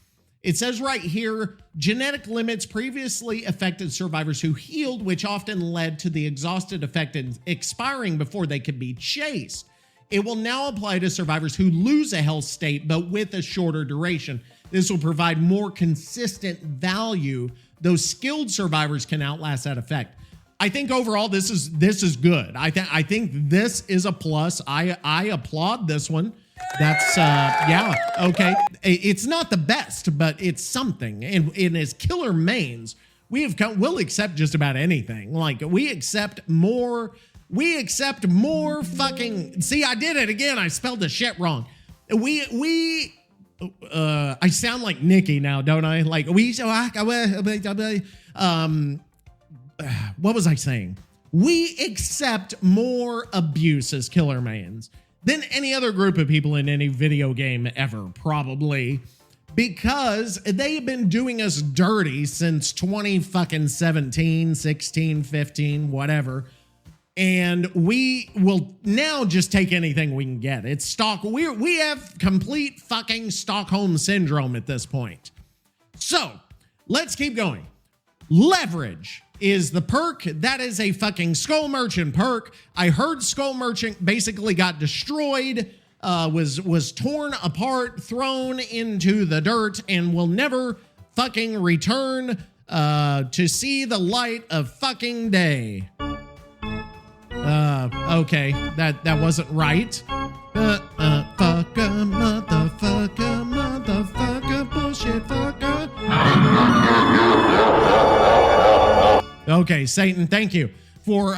It says right here, genetic limits previously affected survivors who healed, which often led to the exhausted effect expiring before they could be chased. It will now apply to survivors who lose a health state, but with a shorter duration. This will provide more consistent value. Those skilled survivors can outlast that effect. I think overall this is good. I think this is a plus. I applaud this one. That's yeah, okay. It's not the best, but it's something. And as killer mains, we'll accept just about anything. Like we accept more fucking. See, I did it again. I spelled the shit wrong. I sound like Nikki now, don't I? Like what was I saying? We accept more abuse as killer mains than any other group of people in any video game ever, probably, because they've been doing us dirty since 2017, 16, 15, whatever. And we will now just take anything we can get. It's stock. We have complete fucking Stockholm syndrome at this point. So let's keep going. Leverage is the perk. That is a fucking Skull Merchant perk. I heard Skull Merchant basically got destroyed, was torn apart, thrown into the dirt, and will never fucking return to see the light of fucking day. Okay, that wasn't right. Motherfucker, bullshit fucker. Okay, Satan, thank you for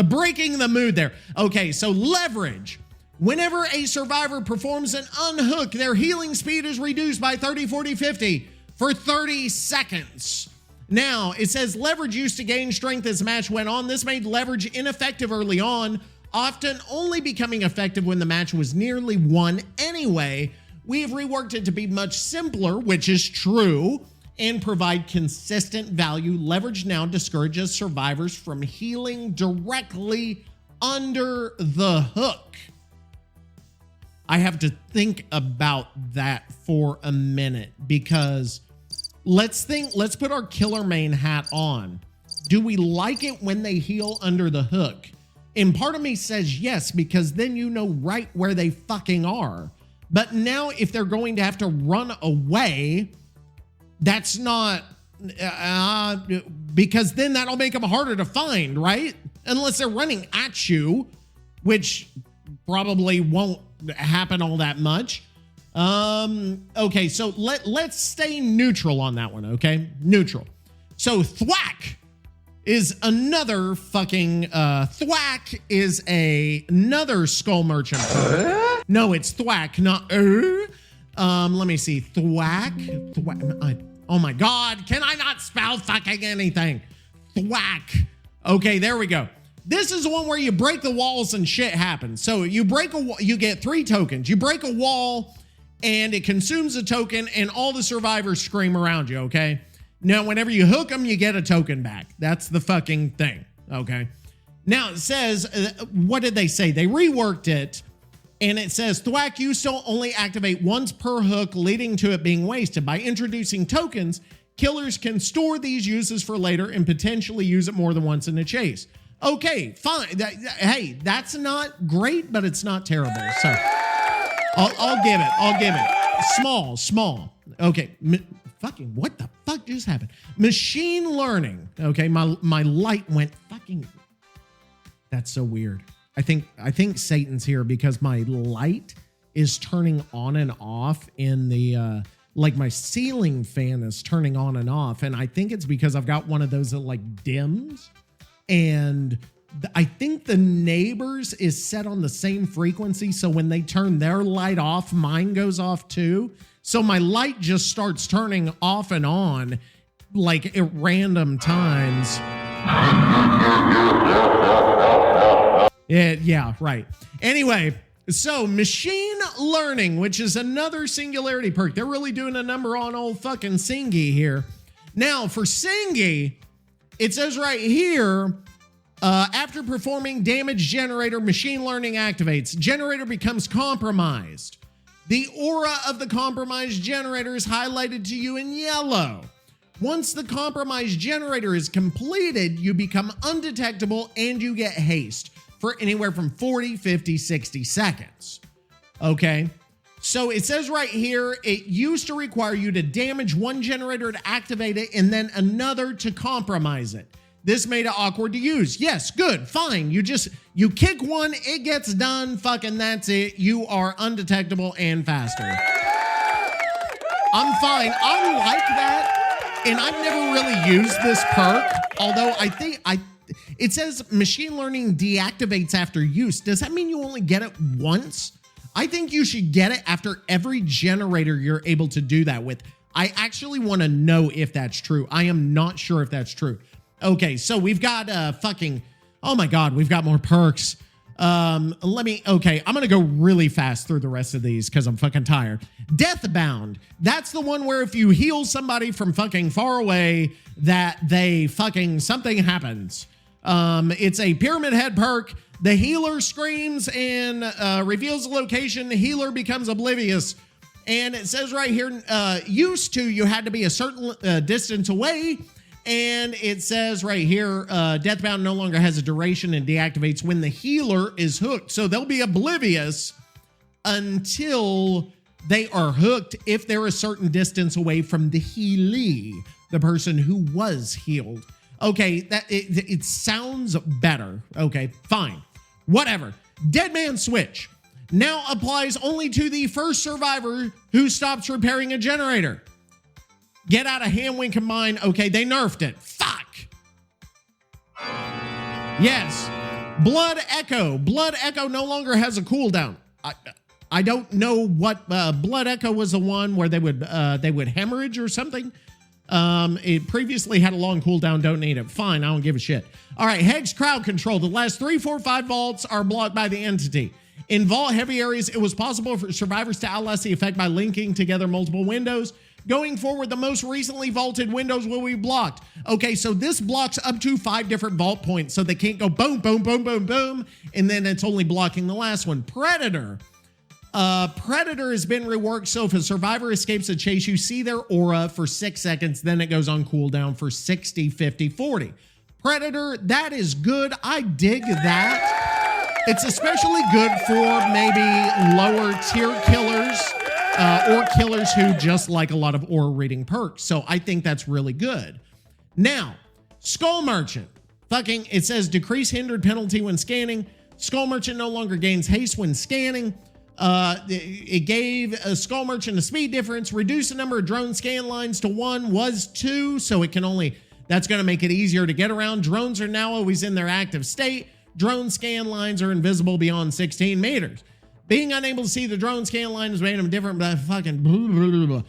breaking the mood there. Okay, so leverage. Whenever a survivor performs an unhook, their healing speed is reduced by 30, 40, 50 for 30 seconds. Now, it says leverage used to gain strength as the match went on. This made leverage ineffective early on, often only becoming effective when the match was nearly won anyway. We have reworked it to be much simpler, which is true, and provide consistent value. Leverage now discourages survivors from healing directly under the hook. I have to think about that for a minute because let's put our killer main hat on. Do we like it when they heal under the hook? And part of me says yes, because then you know right where they fucking are. But now if they're going to have to run away, that's not, because then that'll make them harder to find, right? Unless they're running at you, which probably won't happen all that much. Okay, so let's stay neutral on that one, okay? Neutral. So thwack is another fucking, thwack is another Skull Merchant. No, it's thwack, not let me see. Thwack. Oh my God, can I not spell fucking anything? Thwack. Okay, there we go. This is the one where you break the walls and shit happens. So you break a wall, you get 3 tokens. You break a wall and it consumes a token and all the survivors scream around you, okay? Now, whenever you hook them, you get a token back. That's the fucking thing, okay? Now, it says, what did they say? They reworked it, and it says, thwack used to only activate once per hook, leading to it being wasted. By introducing tokens, killers can store these uses for later and potentially use it more than once in a chase. Okay, fine. Hey, that's not great, but it's not terrible. So I'll give it. Small. Okay. Fucking what the fuck just happened? Machine learning. Okay, my light went fucking. That's so weird. I think Satan's here because my light is turning on and off in the like my ceiling fan is turning on and off, and I think it's because I've got one of those that like dims, and I think the neighbors is set on the same frequency, so when they turn their light off, mine goes off too. So my light just starts turning off and on like at random times. Yeah, right. Anyway, so machine learning, which is another singularity perk. They're really doing a number on old fucking Singy here. Now, for Singy, it says right here, after performing damage generator, machine learning activates. Generator becomes compromised. The aura of the compromised generator is highlighted to you in yellow. Once the compromised generator is completed, you become undetectable and you get haste for anywhere from 40, 50, 60 seconds. Okay? So it says right here, it used to require you to damage one generator to activate it and then another to compromise it. This made it awkward to use. Yes, good, fine. You kick one, it gets done, fucking that's it. You are undetectable and faster. I'm fine. I like that. And I've never really used this perk, although it says machine learning deactivates after use. Does that mean you only get it once? I think you should get it after every generator you're able to do that with. I actually want to know if that's true. I am not sure if that's true. Okay, so we've got oh my God, we've got more perks. I'm gonna go really fast through the rest of these because I'm fucking tired. Deathbound. That's the one where if you heal somebody from fucking far away, that they fucking something happens. It's a pyramid head perk. The healer screams and reveals the location. The healer becomes oblivious. And it says right here, used to, you had to be a certain distance away. And it says right here, Deathbound no longer has a duration and deactivates when the healer is hooked. So they'll be oblivious until they are hooked if they're a certain distance away from the healee, the person who was healed. Okay, it sounds better. Okay, fine. Whatever. Dead Man Switch now applies only to the first survivor who stops repairing a generator. Get out of hand when combined. Okay, they nerfed it. Fuck. Yes. Blood Echo. Blood Echo no longer has a cooldown. I don't know what Blood Echo was the one where they would hemorrhage or something. It previously had a long cooldown. Don't need it. Fine. I don't give a shit. All right. Hex crowd control. The last 3, 4, 5 vaults are blocked by the entity. In vault heavy areas, it was possible for survivors to outlast the effect by linking together multiple windows. Going forward, the most recently vaulted windows will be blocked. Okay, so this blocks up to 5 different vault points, so they can't go boom, boom, boom, boom, boom, and then it's only blocking the last one. Predator. Predator has been reworked, so if a survivor escapes a chase, you see their aura for 6 seconds, then it goes on cooldown for 60, 50, 40. Predator, that is good. I dig that. It's especially good for maybe lower tier killers. Or killers who just like a lot of aura reading perks. So I think that's really good. Now, Skull Merchant. It says decrease hindered penalty when scanning. Skull Merchant no longer gains haste when scanning. It gave a Skull Merchant a speed difference. Reduce the number of drone scan lines to 1 was 2. So it can only, that's going to make it easier to get around. Drones are now always in their active state. Drone scan lines are invisible beyond 16 meters. Being unable to see the drone scan line has made them different, but fucking blah, blah, blah, blah.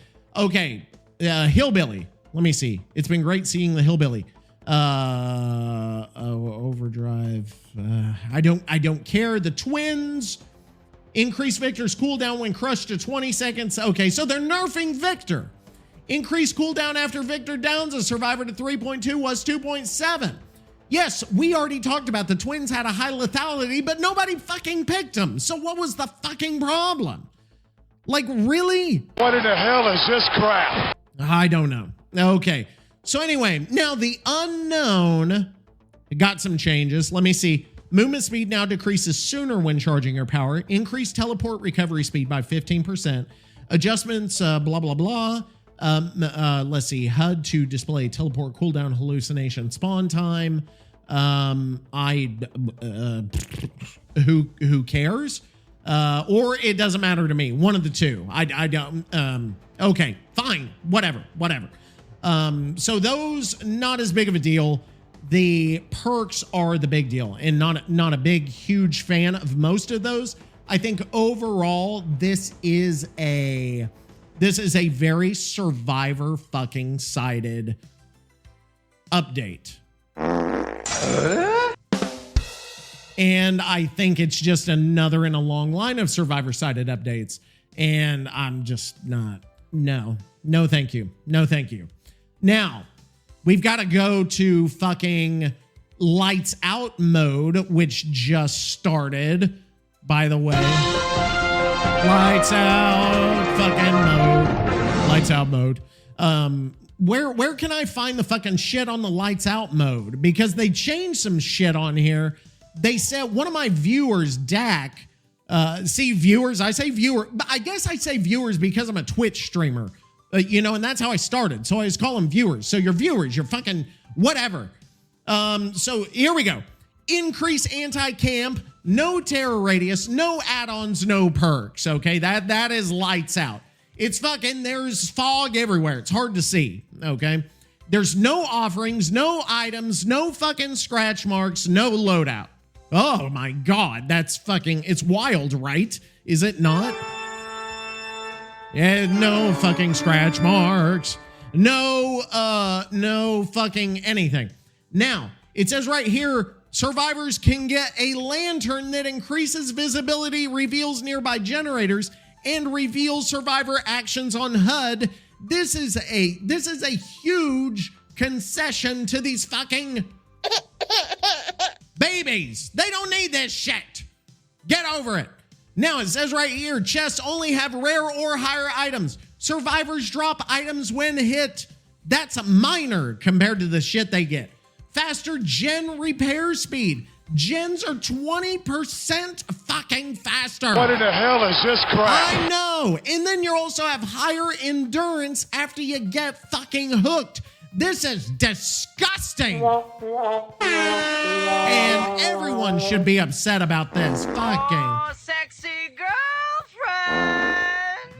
Okay, Hillbilly. Let me see. It's been great seeing the Hillbilly. Overdrive. I don't care. The Twins. Increase Victor's cooldown when crushed to 20 seconds. Okay, so they're nerfing Victor. Increase cooldown after Victor downs a survivor to 3.2 was 2.7. Yes, we already talked about the Twins had a high lethality, but nobody fucking picked them. So what was the fucking problem? Like, really? What in the hell is this crap? I don't know. Okay. So anyway, now the unknown got some changes. Let me see. Movement speed now decreases sooner when charging your power. Increased teleport recovery speed by 15%. Adjustments, blah, blah, blah. Let's see. HUD to display teleport cooldown hallucination spawn time. Who cares? Or it doesn't matter to me. One of the two. I don't. Okay, fine. Whatever. So those, not as big of a deal. The perks are the big deal, and not a big, huge fan of most of those. I think overall, this is a very survivor fucking sided update. And I think it's just another in a long line of Survivor-sided updates. And I'm just not. No, thank you. No, thank you. Now, we've got to go to fucking lights out mode, which just started, by the way. Lights out fucking mode. Lights out mode. Where can I find the fucking shit on the lights out mode? Because they changed some shit on here. They said one of my viewers, Dak, viewers, I say viewer, but I guess I say viewers because I'm a Twitch streamer, and that's how I started. So I just call them viewers. So your viewers, your fucking whatever. So here we go. Increase anti-camp, no terror radius, no add-ons, no perks. Okay, that is lights out. It's fucking, there's fog everywhere. It's hard to see. Okay, there's no offerings, no items, no fucking scratch marks, no loadout. Oh my God, that's fucking, it's wild, right? Is it not? Yeah, no fucking scratch marks. No fucking anything. Now, it says right here, survivors can get a lantern that increases visibility, reveals nearby generators, and reveals survivor actions on HUD. This is a huge concession to these fucking babies. They don't need this shit. Get over it. Now it says right here, chests only have rare or higher items. Survivors drop items when hit. That's minor compared to the shit they get. Faster gen repair speed. Gens are 20% fucking faster. What in the hell is this crap? I know. And then you also have higher endurance after you get fucking hooked. This is disgusting. And everyone should be upset about this. Fucking. Oh, sexy girlfriend.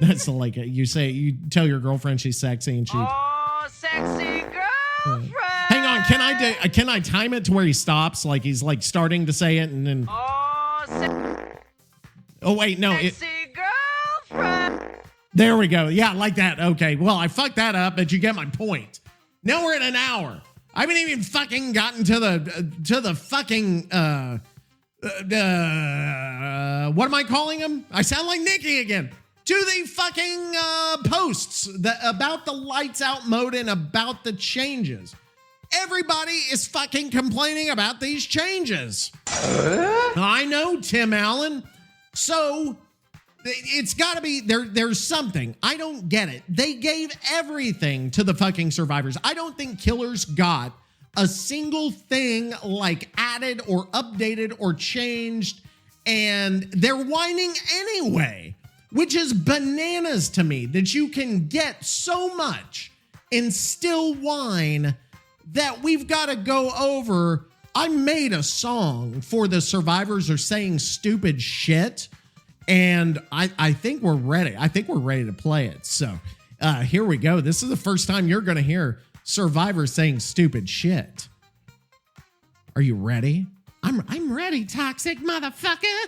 That's like you tell your girlfriend she's sexy and she. Oh, sexy girlfriend. Hang on, can I time it to where he stops? Like he's like starting to say it and then. Oh wait, no. Sexy girlfriend. There we go. Yeah, like that. Okay. Well, I fucked that up, but you get my point. Now we're at an hour. I haven't even fucking gotten to the fucking what am I calling them? I sound like Nikki again. To the fucking posts about the lights out mode and about the changes. Everybody is fucking complaining about these changes. I know, Tim Allen. So it's got to be there's something. I don't get it. They gave everything to the fucking survivors. I don't think killers got a single thing like added or updated or changed, and they're whining anyway, which is bananas to me that you can get so much and still whine that we've got to go over. I made a song for the survivors are saying stupid shit. And I think we're ready. I think we're ready to play it. So here we go. This is the first time you're going to hear survivors saying stupid shit. Are you ready? I'm ready, toxic motherfucker.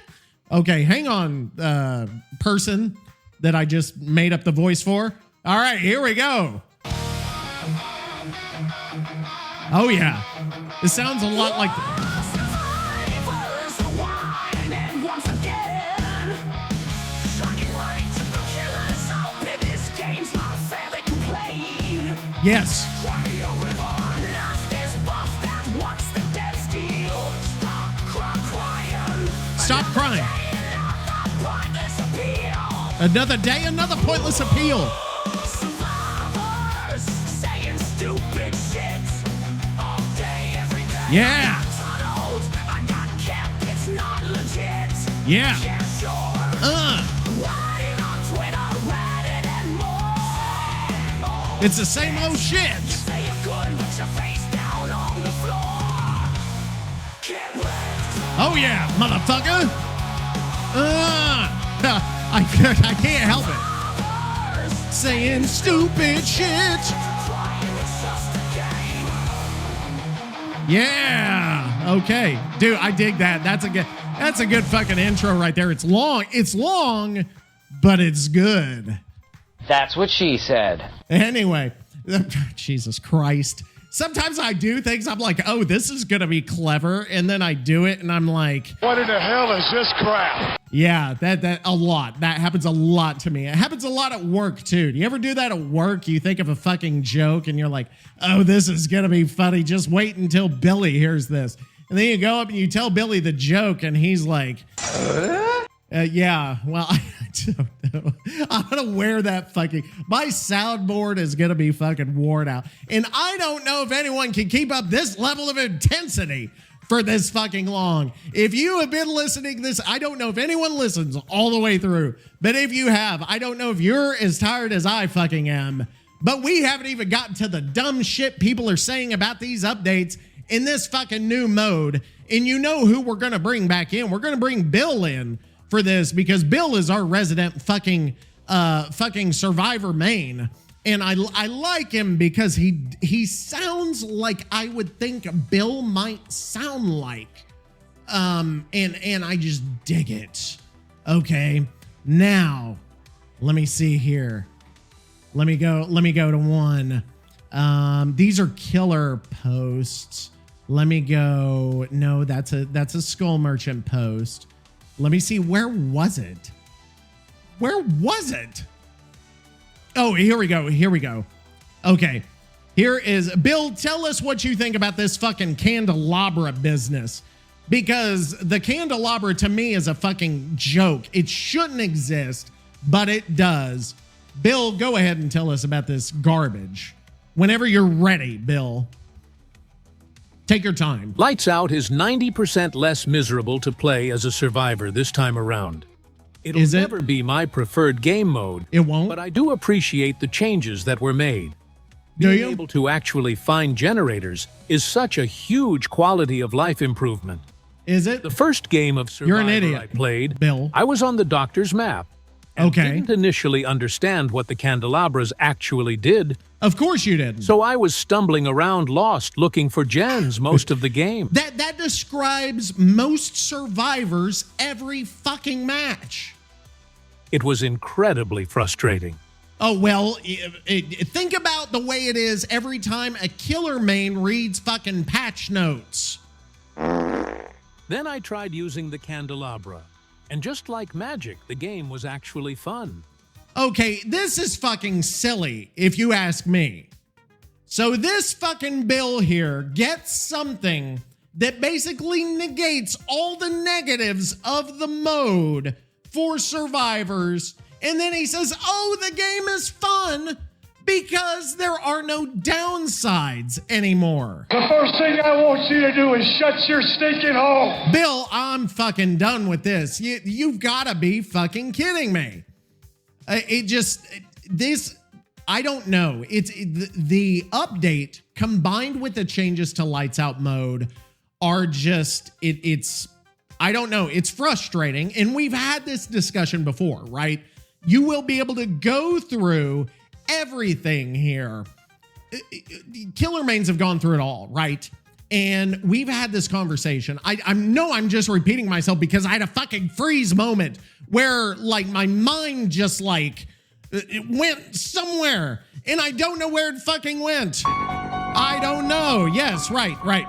Okay, hang on, person that I just made up the voice for. All right, here we go. Oh, yeah. It sounds a lot like... Yes. Stop crying. Another day, another pointless appeal. Yeah. Yeah. It's the same old shit. Oh yeah, motherfucker. I can't help it. Saying stupid shit. Yeah. Okay. Dude, I dig that. That's a good fucking intro right there. It's long, but it's good. That's what she said. Anyway, Jesus Christ. sometimes I do things. I'm like, oh, this is going to be clever. And then I do it and I'm like, What in the hell is this crap? yeah, that a lot. That happens a lot to me. It happens a lot at work too. Do you ever do that at work? You think of a fucking joke and you're like, oh, this is going to be funny. Just wait until Billy hears this. And then you go up and you tell Billy the joke and he's like, yeah, well, I don't know. I'm going to wear that fucking, my soundboard is going to be fucking worn out. And I don't know if anyone can keep up this level of intensity for this fucking long. If you have been listening to this, I don't know if anyone listens all the way through, but if you have, I don't know if you're as tired as I fucking am, but we haven't even gotten to the dumb shit people are saying about these updates in this fucking new mode. And you know who we're going to bring back in? We're going to bring Bill in for this because Bill is our resident fucking survivor main. And I like him because he sounds like I would think Bill might sound like. And I just dig it. Okay. Now, let me see here. Let me go to one. These are killer posts. Let me go. No, that's a Skull Merchant post. Let me see. Where was it? Where was it? Oh, here we go. Okay. Here is Bill. Tell us what you think about this fucking candelabra business. Because the candelabra to me is a fucking joke. It shouldn't exist, but it does. Bill, go ahead and tell us about this garbage. Whenever you're ready, Bill. Take your time. Lights Out is 90% less miserable to play as a survivor this time around. It'll never be my preferred game mode. It won't? But I do appreciate the changes that were made. Do Being you? able to actually find generators is such a huge quality of life improvement. Is it? The first game of Survivor You're an idiot, I played, Bill. I was on the doctor's map. And Okay. didn't initially understand what the candelabras actually did, Of course you did. so I was stumbling around lost looking for gens most of the game. That describes most survivors every fucking match. It was incredibly frustrating. Oh, well, think about the way it is every time a killer main reads fucking patch notes. Then I tried using the candelabra, and just like magic, the game was actually fun. Okay, this is fucking silly, if you ask me. So this fucking Bill here gets something that basically negates all the negatives of the mode for survivors, and then he says, oh, the game is fun because there are no downsides anymore. The first thing I want you to do is shut your stinking hole. Bill, I'm fucking done with this. You've got to be fucking kidding me. I don't know. The update combined with the changes to Lights Out mode are just, I don't know. It's frustrating. And we've had this discussion before, right? You will be able to go through everything here. Killer mains have gone through it all, right? And we've had this conversation. I know I'm just repeating myself because I had a fucking freeze moment where like my mind just like it went somewhere and I don't know where it fucking went. I don't know. Yes, right. I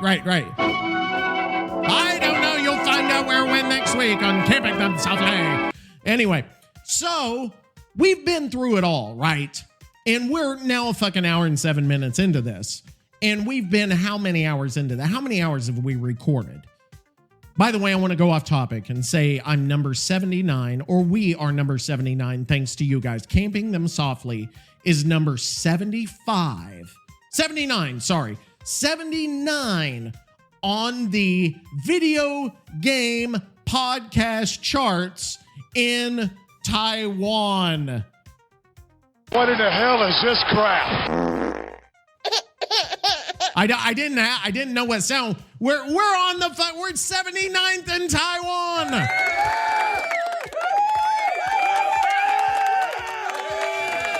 don't know. You'll find out where it went next week on Keeping Them Softly. Anyway, so we've been through it all, right? And we're now a fucking hour and 7 minutes into this. And we've been how many hours into that? How many hours have we recorded? By the way, I want to go off topic and say I'm number 79, or we are number 79, thanks to you guys. Camping Them Softly is number 79 on the video game podcast charts in Taiwan. What in the hell is this crap? I didn't know what sound. We're 79th in Taiwan.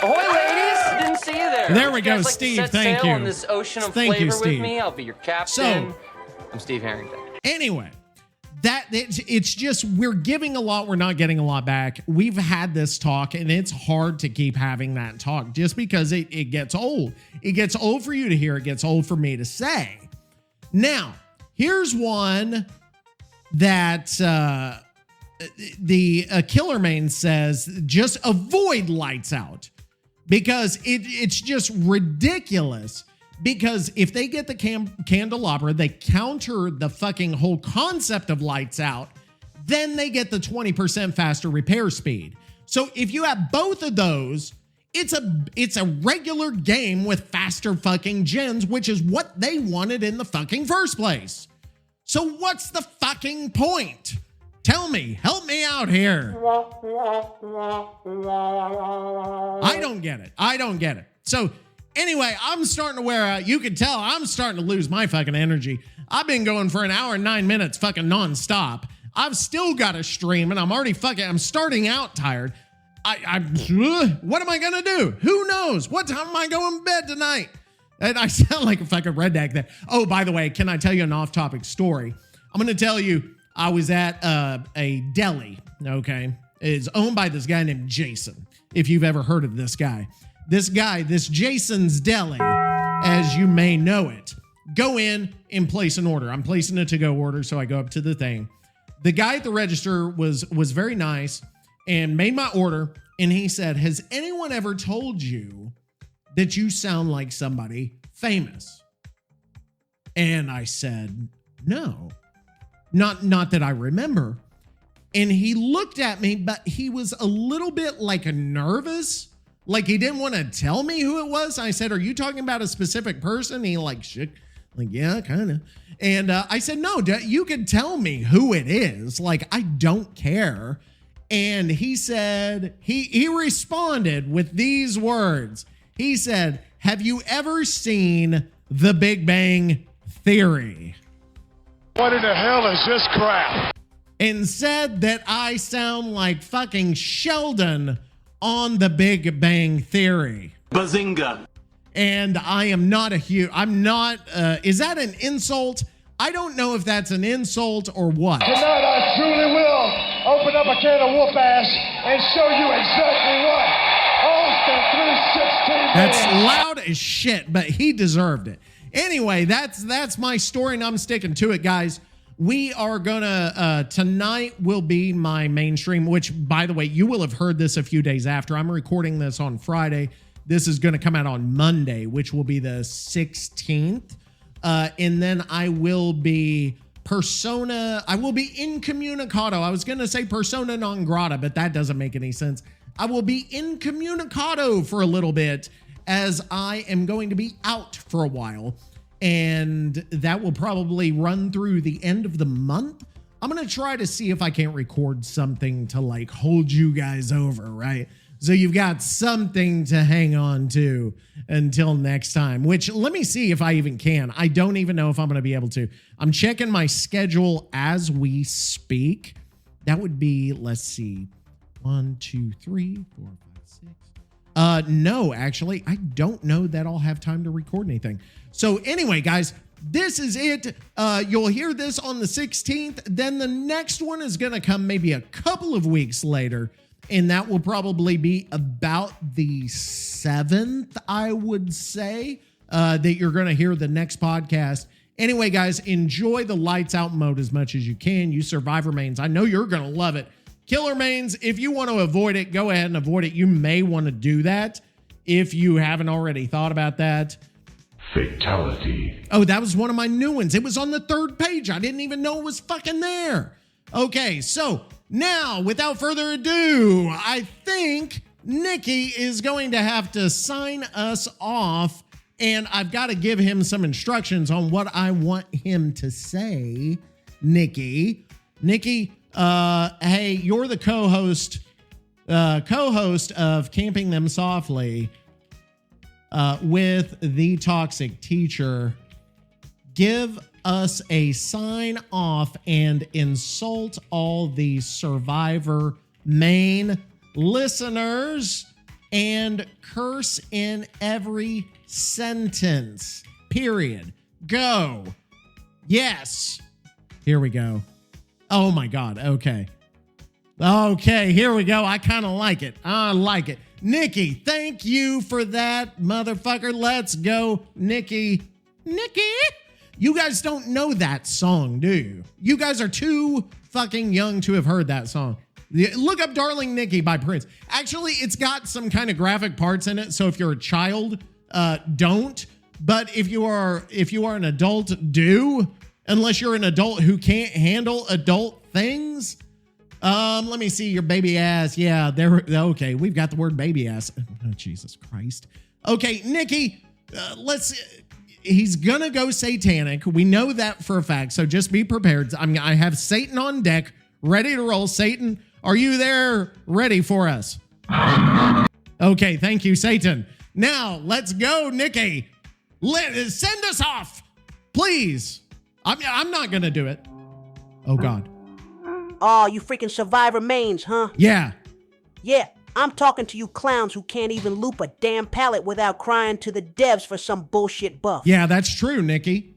Ahoy, ladies! Didn't see you there. There we Would you go, guys like to Steve, set thank sail you. On this ocean of Thank you, flavor Steve. with me, I'll be your captain. So- I'm Steve Harrington. Anyway, it's just, we're giving a lot, we're not getting a lot back. We've had this talk, and it's hard to keep having that talk just because it gets old. It gets old for you to hear. It gets old for me to say. Now, here's one that the Killer Main says, just avoid lights out, because it's just ridiculous. Because if they get the candelabra, they counter the fucking whole concept of lights out, then they get the 20% faster repair speed. So if you have both of those, it's a regular game with faster fucking gens, which is what they wanted in the fucking first place. So what's the fucking point? Tell me, help me out here. I don't get it. So anyway, I'm starting to wear out. You can tell I'm starting to lose my fucking energy. I've been going for an hour and 9 minutes fucking nonstop. I've still got to stream, and I'm starting out tired. What am I going to do? Who knows? What time am I going to bed tonight? And I sound like a fucking redneck there. Oh, by the way, can I tell you an off-topic story? I'm going to tell you, I was at a deli, okay? It's owned by this guy named Jason, if you've ever heard of this guy. This Jason's Deli, as you may know it. Go in and place an order. I'm placing a to-go order, so I go up to the thing. The guy at the register was very nice and made my order, and he said, has anyone ever told you that you sound like somebody famous? And I said, no, not that I remember. And he looked at me, but he was a little bit like nervous. Like he didn't want to tell me who it was. I said, are you talking about a specific person? He shit. Like, yeah, kind of. And I said, no, you can tell me who it is. Like, I don't care. And he said, he responded with these words. He said, have you ever seen The Big Bang Theory? What in the hell is this crap? And said that I sound like fucking Sheldon on The Big Bang Theory. Bazinga. And I am not I'm not, is that an insult? I don't know if that's an insult or what. Tonight I truly will open up a can of whoop ass and show you exactly what Austin 316 That's loud as shit, but he deserved it. Anyway, that's my story, and I'm sticking to it, guys. We are gonna, tonight will be my main stream, which, by the way, you will have heard this a few days after. I'm recording this on Friday. This is gonna come out on Monday, which will be the 16th. And then I will be incommunicado. I was gonna say persona non grata, but that doesn't make any sense. I will be incommunicado for a little bit, as I am going to be out for a while. And that will probably run through the end of the month. I'm going to try to see if I can't record something to hold you guys over, right? So you've got something to hang on to until next time, which let me see if I even can. I don't even know if I'm going to be able to. I'm checking my schedule as we speak. That would be, let's see, 1, 2, 3, 4, 5, 6. No, actually, I don't know that I'll have time to record anything. So anyway, guys, this is it. You'll hear this on the 16th. Then the next one is going to come maybe a couple of weeks later, and that will probably be about the 7th, I would say, that you're going to hear the next podcast. Anyway, guys, enjoy the lights out mode as much as you can. You Survivor mains, I know you're going to love it. Killer mains, if you want to avoid it, go ahead and avoid it. You may want to do that if you haven't already thought about that. Fatality. Oh, that was one of my new ones. It was on the 3rd page. I didn't even know it was fucking there. Okay, so now, without further ado, I think Nikki is going to have to sign us off, and I've got to give him some instructions on what I want him to say. Nikki, hey, you're the co-host of Camping Them Softly. With the toxic teacher. Give us a sign off and insult all the Survivor main listeners and curse in every sentence. Period. Go. Yes. Here we go. Oh my God. Okay. Okay, here we go. I kind of like it. I like it. Nikki, thank you for that, motherfucker. Let's go, Nikki. Nikki. You guys don't know that song, do you? You guys are too fucking young to have heard that song. Look up Darling Nikki by Prince. Actually, it's got some kind of graphic parts in it, so if you're a child, don't. But if you are an adult, do. Unless you're an adult who can't handle adult things. Let me see your baby ass. Yeah, there. Okay, we've got the word baby ass. Oh, Jesus Christ. Okay, Nikki, he's gonna go satanic. We know that for a fact, so just be prepared. I have Satan on deck, ready to roll. Satan, are you there ready for us? Okay, thank you, Satan. Now, let's go, Nikki. Send us off, please. I'm not gonna do it. Oh, God. Oh, you freaking survivor mains, huh? Yeah. Yeah, I'm talking to you clowns who can't even loop a damn pallet without crying to the devs for some bullshit buff. Yeah, that's true, Nikki.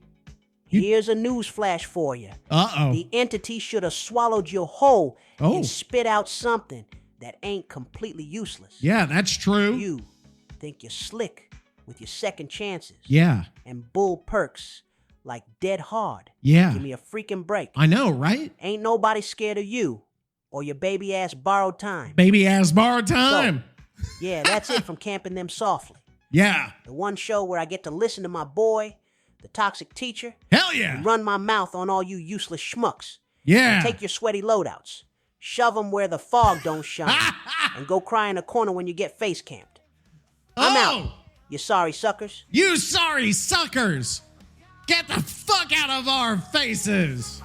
Here's a news flash for you. Uh-oh. The entity should have swallowed you whole Oh. and spit out something that ain't completely useless. Yeah, that's true. You think you're slick with your second chances. Yeah. And bull perks like dead hard. Yeah. Give me a freaking break. I know, right? Ain't nobody scared of you or your baby ass borrowed time. Baby ass borrowed time. So, yeah, that's it from Camping Them Softly. Yeah. The one show where I get to listen to my boy, the toxic teacher, Hell yeah. and run my mouth on all you useless schmucks. Yeah. And take your sweaty loadouts, shove them where the fog don't shine, and go cry in a corner when you get face camped. I'm out, you sorry suckers. You sorry suckers. Get the fuck out of our faces.